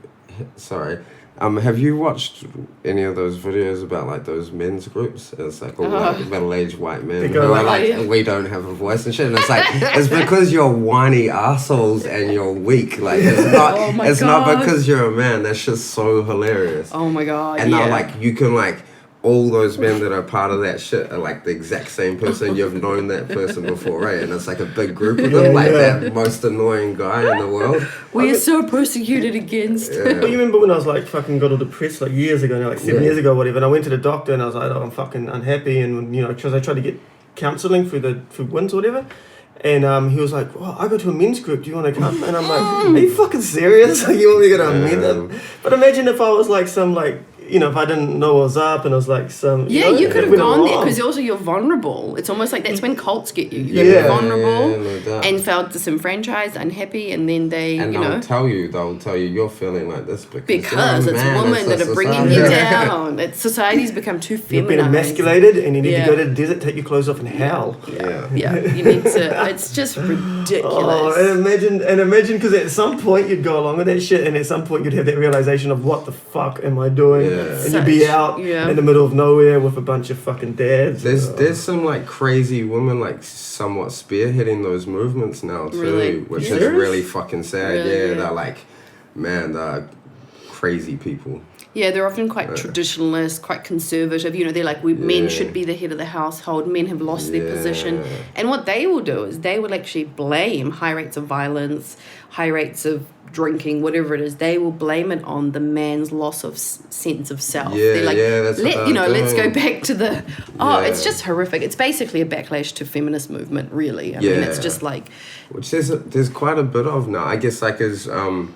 Speaker 4: you watched any of those videos about like those men's groups? It's like all like middle-aged white men who are like, we don't have a voice and shit. And it's like, it's because you're whiny assholes and you're weak. Like it's not, not because you're a man. That's just so hilarious.
Speaker 3: Oh my God.
Speaker 4: And now like you can like, all those men that are part of that shit are like the exact same person. You've known that person before, right? And it's like a big group of them, that most annoying guy in the world.
Speaker 3: We are so persecuted against.
Speaker 1: Well, you remember when I was like fucking got all depressed like years ago, like 7 years ago or whatever, and I went to the doctor and I was like, I'm fucking unhappy, and because I tried to get counselling through WINS or whatever. And he was like, well, I go to a men's group, do you want to come? And I'm like, are you fucking serious? You want me to go to a men's? But imagine if I was like some like, if I didn't know what was up and I was like some...
Speaker 3: you could have gone there because also you're vulnerable. It's almost like that's when cults get you. You're vulnerable and felt disenfranchised, unhappy, and then
Speaker 4: they'll tell you you're feeling like this
Speaker 3: because it's women that are bringing you down. Society's become too feminized.
Speaker 1: You've been emasculated and you need to go to the desert, take your clothes off and howl.
Speaker 3: Yeah. You need to... It's just ridiculous.
Speaker 1: Oh, and imagine because at some point you'd go along with that shit, and at some point you'd have that realization of what the fuck am I doing? Yeah. And you'd be out in the middle of nowhere with a bunch of fucking dads.
Speaker 4: There's some like crazy women like somewhat spearheading those movements now too, which is really fucking sad. Really? They're like, man, they're crazy people.
Speaker 3: Yeah, they're often quite traditionalist, quite conservative. They're like, men should be the head of the household. Men have lost their position. And what they will do is they will actually blame high rates of violence, high rates of drinking, whatever it is. They will blame it on the man's loss of sense of self. They're like, let's go back to the... it's just horrific. It's basically a backlash to feminist movement, really. I mean, it's just like...
Speaker 4: Which there's quite a bit of now. I guess like as... the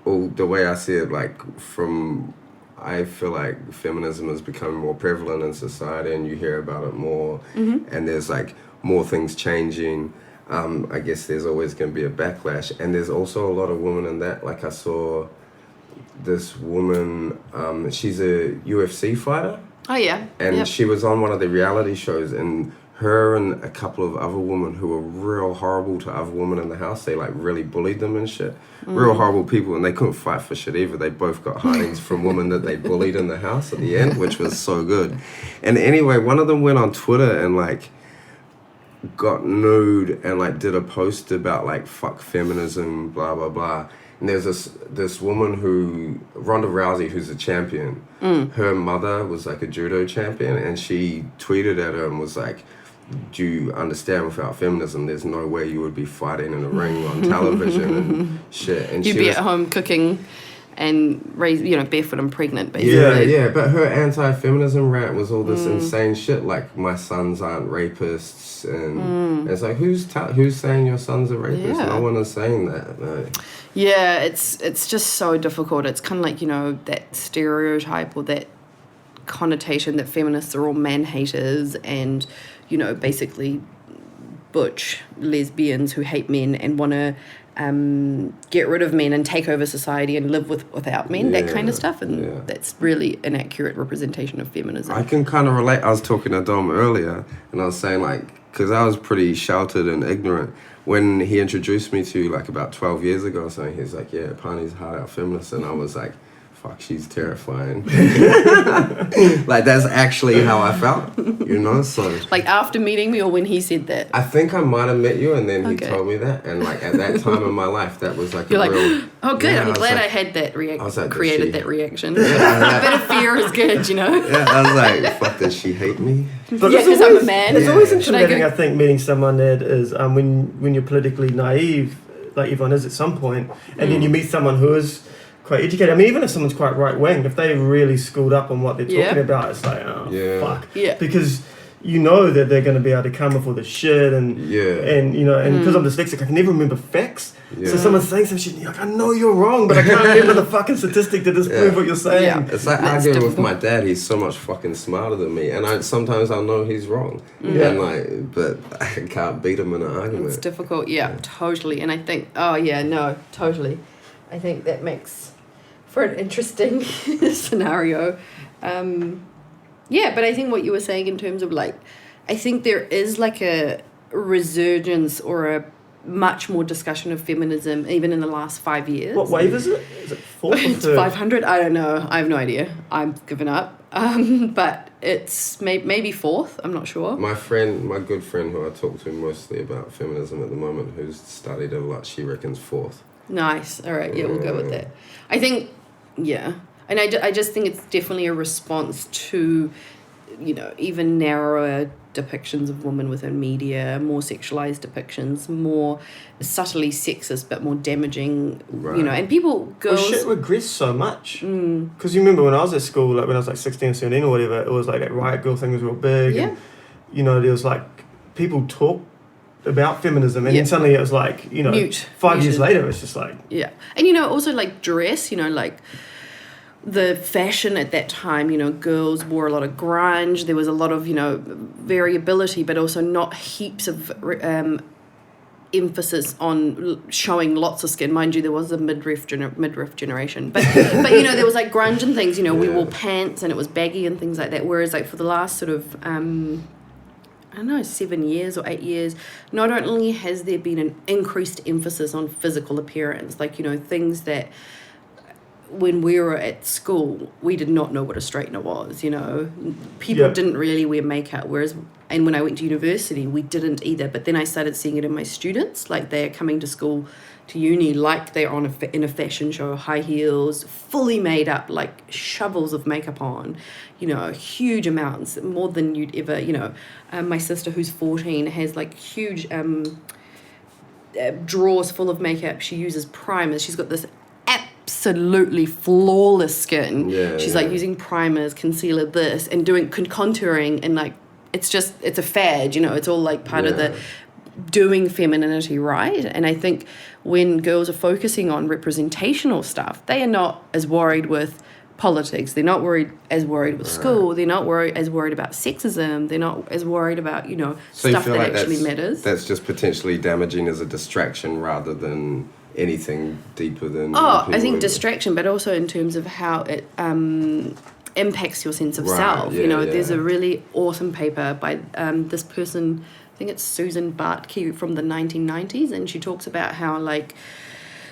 Speaker 4: way I see it, like from... I feel like feminism is becoming more prevalent in society and you hear about it more and there's like more things changing. I guess there's always going to be a backlash, and there's also a lot of women in that. Like I saw this woman, she's a UFC fighter.
Speaker 3: Oh yeah.
Speaker 4: And she was on one of the reality shows, and her and a couple of other women who were real horrible to other women in the house. They like really bullied them and shit. Real horrible people, and they couldn't fight for shit either. They both got hidings from women that they bullied in the house at the end, which was so good. And anyway, one of them went on Twitter and like got nude and like did a post about like fuck feminism, blah blah blah. And there's this woman Ronda Rousey, who's a champion. Her mother was like a judo champion, and she tweeted at her and was like, do you understand, without feminism, there's no way you would be fighting in a ring on television and shit. And
Speaker 3: you'd be at home cooking and raised, barefoot and pregnant, basically.
Speaker 4: Yeah, but her anti-feminism rant was all this insane shit, like my sons aren't rapists, and it's like, who's saying your son's a rapist? No one is saying that. No.
Speaker 3: Yeah, it's just so difficult. It's kind of like, that stereotype or that connotation that feminists are all man-haters and, basically butch lesbians who hate men and want to get rid of men and take over society and live without men, that kind of stuff. And that's really an accurate representation of feminism.
Speaker 4: I can kind of relate. I was talking to Dom earlier, and I was saying, like, because I was pretty sheltered and ignorant when he introduced me to, like, about 12 years ago or something. He's like, yeah, Pani's hard out feminist. And I was like, fuck, she's terrifying. Like, that's actually how I felt, you know? So,
Speaker 3: Like after meeting me or when he said that?
Speaker 4: I think I might have met you, and then he
Speaker 3: Okay.
Speaker 4: told me that. And, like, at that time in my life, that was, like,
Speaker 3: You're
Speaker 4: a
Speaker 3: like,
Speaker 4: real...
Speaker 3: oh, good.
Speaker 4: Yeah,
Speaker 3: I'm
Speaker 4: was
Speaker 3: glad
Speaker 4: like-
Speaker 3: I had that
Speaker 4: I was like, does
Speaker 3: created
Speaker 4: she-
Speaker 3: that reaction.
Speaker 4: Yeah,
Speaker 3: A bit of fear is good, you know?
Speaker 4: yeah, I was like, fuck, does she hate me?
Speaker 1: But
Speaker 3: Yeah,
Speaker 1: it's
Speaker 3: 'cause I'm a
Speaker 1: always-
Speaker 3: man.
Speaker 1: It's
Speaker 3: Yeah.
Speaker 1: always
Speaker 3: Should I
Speaker 1: intimidating,
Speaker 3: go-
Speaker 1: I think, meeting someone that is when you're politically naive, like everyone is at some point, and then you meet someone who is quite educated. I mean, even if someone's quite right wing, if they're really schooled up on what they're talking
Speaker 3: Yeah.
Speaker 1: about, it's like, oh
Speaker 4: Yeah.
Speaker 1: fuck,
Speaker 3: Yeah.
Speaker 1: because you know that they're going to be able to come with all the shit and
Speaker 4: Yeah.
Speaker 1: and you know, and because I'm dyslexic, I can never remember facts.
Speaker 4: Yeah.
Speaker 1: So someone's saying some shit, and you're like, I know you're wrong, but I can't remember the fucking statistic to disprove
Speaker 4: Yeah.
Speaker 1: what you're saying.
Speaker 3: Yeah.
Speaker 4: It's like
Speaker 3: That's
Speaker 4: arguing with
Speaker 3: difficult.
Speaker 4: my dad. He's so much fucking smarter than me, and sometimes I know he's wrong,
Speaker 1: Yeah.
Speaker 4: and like, but I can't beat him in an argument.
Speaker 3: It's difficult, yeah, totally. And I think, oh yeah, no, totally. I think that makes for an interesting scenario. Yeah, but I think what you were saying in terms of like, I think there is like a resurgence or a much more discussion of feminism even in the last 5 years.
Speaker 1: What wave is it? Is it fourth or
Speaker 3: It's
Speaker 1: third?
Speaker 3: 500. I don't know. I have no idea. I've given up. But it's maybe fourth. I'm not sure.
Speaker 4: My good friend who I talk to mostly about feminism at the moment, who's studied it a lot, she reckons fourth.
Speaker 3: Nice. All right. Yeah, we'll go with that. I think, yeah. And I just think it's definitely a response to, you know, even narrower depictions of women within media, more sexualized depictions, more subtly sexist but more damaging, you know, and
Speaker 1: Well,
Speaker 3: girls...
Speaker 1: shit regressed so much. Because you remember when I was at school, like when I was like 16 or 17 or whatever, it was like that riot girl thing was real big.
Speaker 3: Yeah.
Speaker 1: And, you know, there was like people talk about feminism, and
Speaker 3: Yeah.
Speaker 1: then suddenly it was like, you know,
Speaker 3: Mute.
Speaker 1: 5 years
Speaker 3: Muted.
Speaker 1: later, it's just like,
Speaker 3: Yeah. And, you know, also like dress, you know, like the fashion at that time, you know, girls wore a lot of grunge. There was a lot of, you know, variability, but also not heaps of emphasis on showing lots of skin. Mind you, there was a midriff generation. But, you know, there was like grunge and things, you know, we
Speaker 4: Yeah.
Speaker 3: wore pants and it was baggy and things like that. Whereas like for the last sort of... I don't know, 7 years or 8 years, not only has there been an increased emphasis on physical appearance, like, you know, things that when we were at school, we did not know what a straightener was, you know. People
Speaker 1: Yeah.
Speaker 3: didn't really wear makeup, and when I went to university, we didn't either. But then I started seeing it in my students, like they're coming to school, to uni, like they're on in a fashion show, high heels, fully made up, like shovels of makeup on, you know, huge amounts, more than you'd ever, you know. My sister, who's 14, has like huge drawers full of makeup. She uses primers. She's got this absolutely flawless skin.
Speaker 4: Yeah,
Speaker 3: She's
Speaker 4: yeah.
Speaker 3: like using primers, concealer, this, and doing contouring, and like it's a fad, you know. It's all like part of the doing femininity right. And I think when girls are focusing on representational stuff, they are not as worried with politics. They're not as worried with school. They're not as worried about sexism. They're not as worried about, you know,
Speaker 4: So you
Speaker 3: stuff
Speaker 4: feel
Speaker 3: that
Speaker 4: like
Speaker 3: actually matters.
Speaker 4: that's just potentially damaging as a distraction rather than anything deeper than...
Speaker 3: Oh, I
Speaker 4: people
Speaker 3: think
Speaker 4: would-
Speaker 3: distraction, but also in terms of how it impacts your sense of
Speaker 4: Right,
Speaker 3: self.
Speaker 4: yeah,
Speaker 3: You know,
Speaker 4: yeah.
Speaker 3: there's a really awesome paper by this person, I think it's Susan Bartke from the 1990s, and she talks about how, like,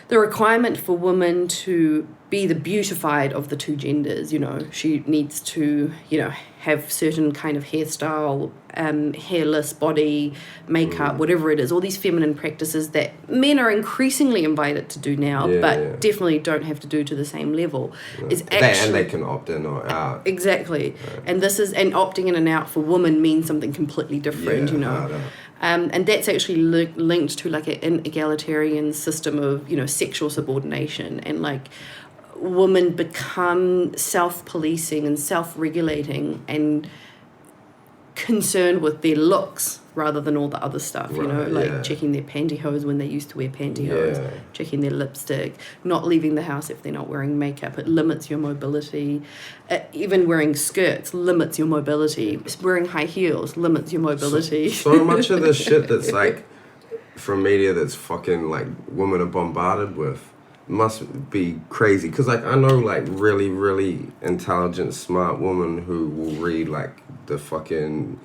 Speaker 3: the requirement for women to be the beautified of the two genders, you know, she needs to, you know, have certain kind of hairstyle, hairless body, makeup, whatever it is, all these feminine practices that men are increasingly invited to do now,
Speaker 4: Yeah,
Speaker 3: but
Speaker 4: yeah.
Speaker 3: definitely don't have to do to the same level. Is
Speaker 4: and
Speaker 3: actually
Speaker 4: they can opt in or out.
Speaker 3: exactly, and opting in and out for women means something completely different,
Speaker 4: Yeah,
Speaker 3: you know.
Speaker 4: harder.
Speaker 3: And that's actually linked to like an egalitarian system of, you know, sexual subordination, and like women become self-policing and self-regulating and concerned with their looks rather than all the other stuff, you know,
Speaker 4: Right,
Speaker 3: like
Speaker 4: yeah.
Speaker 3: checking their pantyhose when they used to wear pantyhose,
Speaker 4: Yeah.
Speaker 3: checking their lipstick, not leaving the house if they're not wearing makeup. It limits your mobility. Even wearing skirts limits your mobility. Wearing high heels limits your mobility.
Speaker 4: So much of the shit that's like from media that's fucking like women are bombarded with must be crazy. Because like I know like really, really intelligent, smart woman who will read like the fucking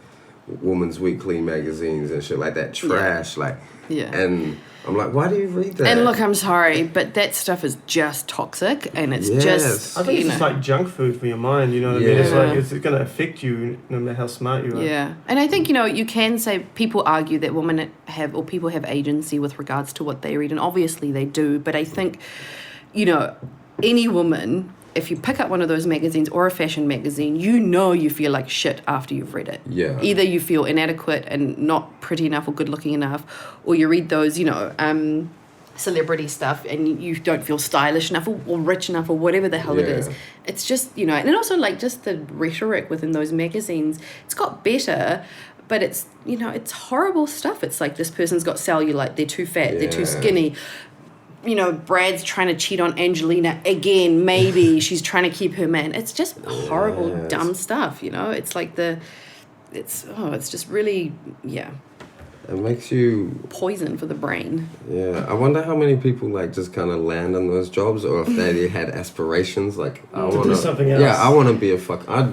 Speaker 4: Women's Weekly magazines and shit like that. Trash, like.
Speaker 3: Yeah.
Speaker 4: And I'm like, why do you read that?
Speaker 3: And look, I'm sorry, but that stuff is just toxic, and it's just,
Speaker 1: I think it's just like junk food for your mind, you know what I mean? It's
Speaker 3: Yeah.
Speaker 1: like, it's going to affect you no matter how smart you are.
Speaker 3: Yeah. And I think, you can say, people argue that women have, or people have agency with regards to what they read, and obviously they do, but I think, any woman, if you pick up one of those magazines or a fashion magazine, you feel like shit after you've read it.
Speaker 4: Yeah.
Speaker 3: Either you feel inadequate and not pretty enough or good looking enough, or you read those, celebrity stuff and you don't feel stylish enough or rich enough or whatever the hell it is. It's just, and then also like just the rhetoric within those magazines, it's got better, but it's, it's horrible stuff. It's like this person's got cellulite, they're too fat, they're too skinny. Brad's trying to cheat on Angelina again, maybe she's trying to keep her man. It's just horrible, dumb stuff, It's like it's just really,
Speaker 4: It makes you
Speaker 3: poison for the brain.
Speaker 4: Yeah, I wonder how many people like just kind of land on those jobs, or if they had aspirations like I want to
Speaker 1: do something else.
Speaker 4: Yeah, I want to be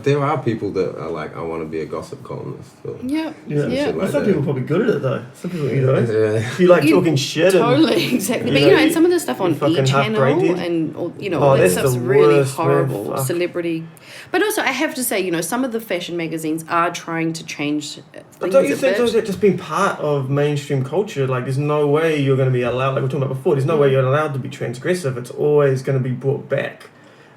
Speaker 4: there are people that are like, I want to be a gossip columnist. Or
Speaker 3: Yeah.
Speaker 4: shit like
Speaker 1: Some
Speaker 4: that.
Speaker 1: people are probably good at it though. Some people,
Speaker 4: Yeah.
Speaker 1: you like talking shit.
Speaker 3: Totally, exactly. But and some of the stuff on
Speaker 1: fucking half
Speaker 3: E!
Speaker 1: brain
Speaker 3: Channel
Speaker 1: dead.
Speaker 3: and
Speaker 1: Oh,
Speaker 3: that
Speaker 1: that's
Speaker 3: stuff's
Speaker 1: the
Speaker 3: really
Speaker 1: worst, man.
Speaker 3: horrible.
Speaker 1: Fuck.
Speaker 3: Celebrity. But also, I have to say, some of the fashion magazines are trying to change things
Speaker 1: But don't you
Speaker 3: a
Speaker 1: think
Speaker 3: bit.
Speaker 1: those are just being part of mainstream culture? Like, there's no way you're going to be allowed, like we were talking about before, there's no way you're allowed to be transgressive. It's always going to be brought back,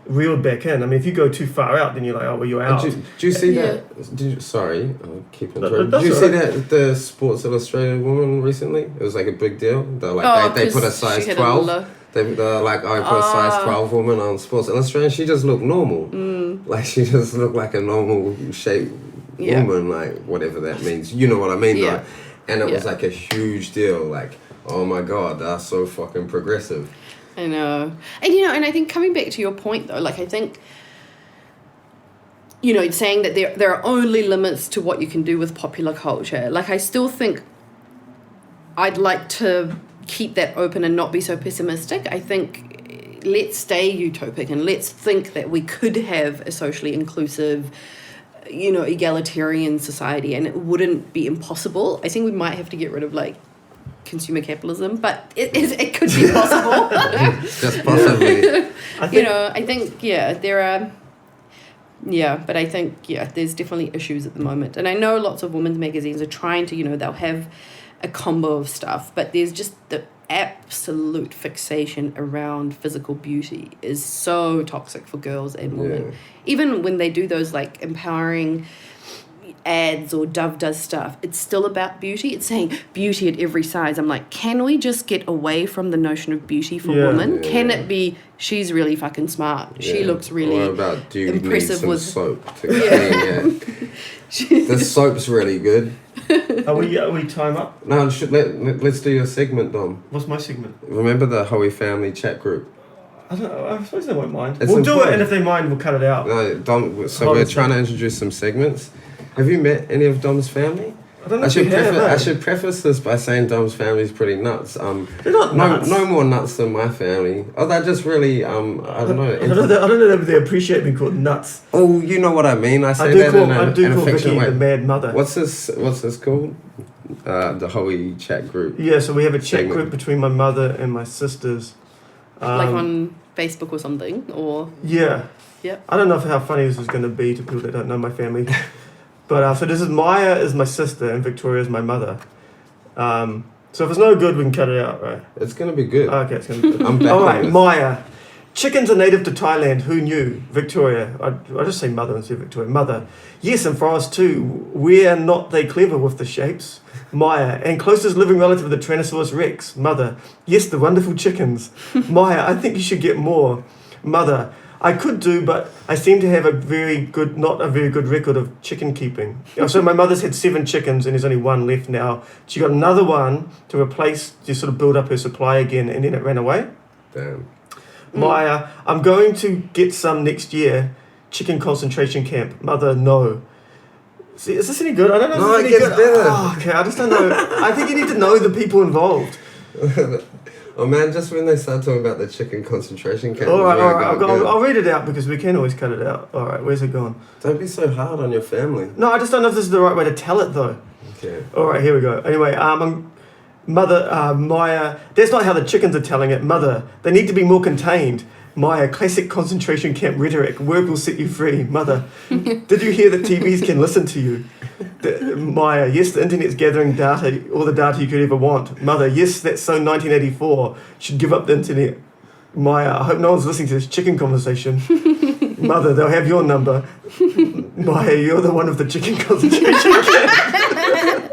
Speaker 1: reeled back in. I mean, if you go too far out, then you're like, oh, well, you're out.
Speaker 4: Do you see
Speaker 3: Yeah.
Speaker 4: that? Sorry, I'll keep
Speaker 1: No,
Speaker 4: interrupting.
Speaker 1: that's
Speaker 4: Did you see
Speaker 1: alright.
Speaker 4: that the Sports Illustrated woman recently? It was like a big deal. They're like,
Speaker 3: Oh,
Speaker 4: they put a
Speaker 3: 'cause she
Speaker 4: size
Speaker 3: had
Speaker 4: 12. They're like, I put a size 12 woman on Sports Illustrated. She just looked normal. Like, she just looked like a normal shape woman, like, whatever that means. You know what I mean,
Speaker 3: Yeah.
Speaker 4: though? And it was
Speaker 3: Yeah.
Speaker 4: like a huge deal. Like, oh my God, that's so fucking progressive.
Speaker 3: I know. And I think coming back to your point, though, like, I think, saying that there are only limits to what you can do with popular culture. Like, I still think I'd like to keep that open and not be so pessimistic. I think let's stay utopic and let's think that we could have a socially inclusive, egalitarian society, and it wouldn't be impossible. I think we might have to get rid of like consumer capitalism, but it could be possible.
Speaker 4: Just possibly.
Speaker 1: I think,
Speaker 3: there are. Yeah, but I think, there's definitely issues at the moment. And I know lots of women's magazines are trying to, they'll have a combo of stuff, but there's just the absolute fixation around physical beauty is so toxic for girls and women.
Speaker 4: Yeah.
Speaker 3: Even when they do those like empowering ads or Dove does stuff, it's still about beauty. It's saying beauty at every size. I'm like, can we just get away from the notion of beauty for women?
Speaker 4: Yeah.
Speaker 3: Can it be she's really fucking smart, she
Speaker 4: Yeah.
Speaker 3: looks really
Speaker 4: What about, do you need
Speaker 3: impressive
Speaker 4: some
Speaker 3: with
Speaker 4: soap to clean it? The soap's really good.
Speaker 1: are we time up?
Speaker 4: No, let's do your segment, Dom.
Speaker 1: What's my segment?
Speaker 4: Remember the Hoey family chat group?
Speaker 1: I don't know. I suppose they won't mind.
Speaker 4: It's
Speaker 1: We'll do it,
Speaker 4: important.
Speaker 1: and if they mind, we'll cut it out.
Speaker 4: No, Dom. So
Speaker 1: Hold
Speaker 4: we're
Speaker 1: on.
Speaker 4: trying to introduce some segments. Have you met any of Dom's family?
Speaker 1: I don't know if you have,
Speaker 4: I should preface this by saying Dom's family's pretty nuts.
Speaker 1: They're not nuts.
Speaker 4: No more nuts than my family. Oh, they're just really I don't know.
Speaker 1: I don't know if they appreciate being called nuts.
Speaker 4: Oh, you know what I mean. I say
Speaker 1: I do
Speaker 4: that
Speaker 1: call
Speaker 4: in an
Speaker 1: Vicky
Speaker 4: affectionate way.
Speaker 1: the mad mother.
Speaker 4: What's this called? The Hoey chat group.
Speaker 1: Yeah, so we have a chat
Speaker 4: Segment.
Speaker 1: group between my mother and my sisters.
Speaker 3: like on Facebook or something, or
Speaker 1: Yeah.
Speaker 3: Yep.
Speaker 1: I don't know how funny this is going to be to people that don't know my family. But so this is Maya is my sister and Victoria is my mother. So if it's no good, we can cut it out, right?
Speaker 4: It's gonna be good.
Speaker 1: Okay, it's going to be good.
Speaker 4: I'm back
Speaker 1: All
Speaker 4: on
Speaker 1: right,
Speaker 4: this.
Speaker 1: Maya. Chickens are native to Thailand. Who knew? Victoria. I just say mother instead of Victoria. Mother. Yes, and for us too. We're not they clever with the shapes. Maya. And closest living relative of the Tyrannosaurus Rex. Mother. Yes, the wonderful chickens. Maya. I think you should get more. Mother. I could do, but I seem to have not a very good record of chicken keeping. So my mother's had 7 chickens and there's only 1 left now. She got another one to replace, to sort of build up her supply again, and then it ran away.
Speaker 4: Damn.
Speaker 1: Maya, I'm going to get some next year. Chicken concentration camp. Mother, no. See, is this any good? I don't know
Speaker 4: No,
Speaker 1: if
Speaker 4: it
Speaker 1: it's any
Speaker 4: gets
Speaker 1: good.
Speaker 4: better.
Speaker 1: Oh, okay, I just don't know. I think you need to know the people involved.
Speaker 4: Oh man, just when they start talking about the chicken concentration camp.
Speaker 1: All right,
Speaker 4: is where I go good.
Speaker 1: I'll read it out because we can always cut it out. All right, where's it gone?
Speaker 4: Don't be so hard on your family.
Speaker 1: No, I just don't know if this is the right way to tell it though.
Speaker 4: Okay.
Speaker 1: All right, here we go. Anyway, Mother, Maya, that's not how the chickens are telling it. Mother, they need to be more contained. Maya, classic concentration camp rhetoric. Work will set you free. Mother, did you hear that TVs can listen to you? Maya, yes, the internet's gathering data, all the data you could ever want. Mother, yes, that's so 1984. Should give up the internet. Maya, I hope no one's listening to this chicken conversation. Mother, they'll have your number. Maya, you're the one with the chicken concentration camp.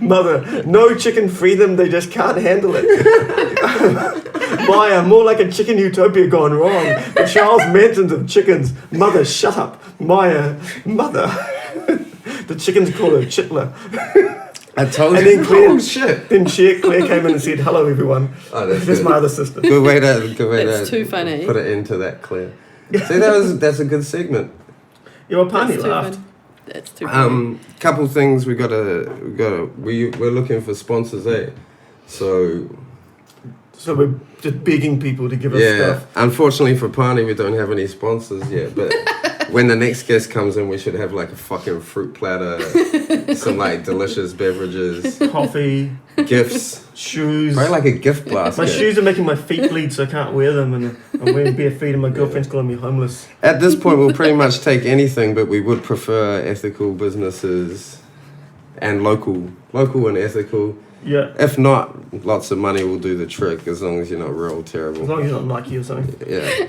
Speaker 1: Mother, no chicken, free them, they just can't handle it. Maya, more like a chicken utopia gone wrong. The Charles Mansons of chickens. Mother, shut up. Maya, mother. The chickens call her Chitler.
Speaker 4: I told
Speaker 1: And
Speaker 4: you.
Speaker 1: then Claire,
Speaker 4: Oh shit.
Speaker 1: then Claire came in and said, hello everyone.
Speaker 4: Oh, that's
Speaker 1: That's
Speaker 4: good.
Speaker 1: my other sister.
Speaker 4: Good way to
Speaker 3: That's too funny.
Speaker 4: put it into that, Claire. See, that's a good segment.
Speaker 1: Yeah, well, Pani
Speaker 3: That's too
Speaker 1: laughed.
Speaker 3: fun. That's too funny.
Speaker 4: Couple things we're looking for sponsors, eh? So
Speaker 1: So we're just begging people to give us
Speaker 4: yeah,
Speaker 1: stuff.
Speaker 4: unfortunately for Pani, we don't have any sponsors yet. But when the next guest comes in, we should have like a fucking fruit platter, some like delicious beverages,
Speaker 1: Coffee,
Speaker 4: gifts,
Speaker 1: shoes.
Speaker 4: probably like a gift basket.
Speaker 1: My shoes are making my feet bleed, so I can't wear them, and I'm wearing bare feet, and my girlfriend's calling me homeless.
Speaker 4: At this point, we'll pretty much take anything, but we would prefer ethical businesses and local and ethical.
Speaker 1: Yeah,
Speaker 4: If not, lots of money will do the trick as long as you're not real
Speaker 1: as
Speaker 4: terrible.
Speaker 1: long as you're not Nike or something.
Speaker 4: Yeah.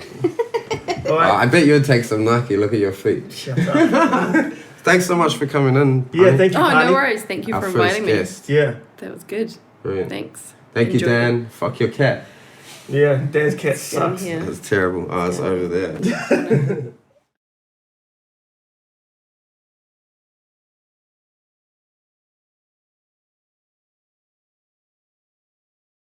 Speaker 1: All
Speaker 4: I
Speaker 1: right.
Speaker 4: bet you would take some Nike. Look at your feet.
Speaker 1: Shut up.
Speaker 4: Thanks so much for coming in.
Speaker 1: Yeah,
Speaker 4: Pani.
Speaker 1: thank you,
Speaker 3: Oh,
Speaker 1: Pani.
Speaker 3: no worries. Thank you
Speaker 4: Our
Speaker 3: for
Speaker 4: first
Speaker 3: inviting me.
Speaker 4: guest.
Speaker 1: Yeah,
Speaker 3: That was good.
Speaker 4: Brilliant.
Speaker 3: Thanks.
Speaker 4: Thank you,
Speaker 3: Enjoyed
Speaker 4: Dan. Fuck your cat.
Speaker 1: yeah. Dan's cat
Speaker 3: Get in
Speaker 1: sucks.
Speaker 3: here.
Speaker 4: That's terrible. Oh, it's over there.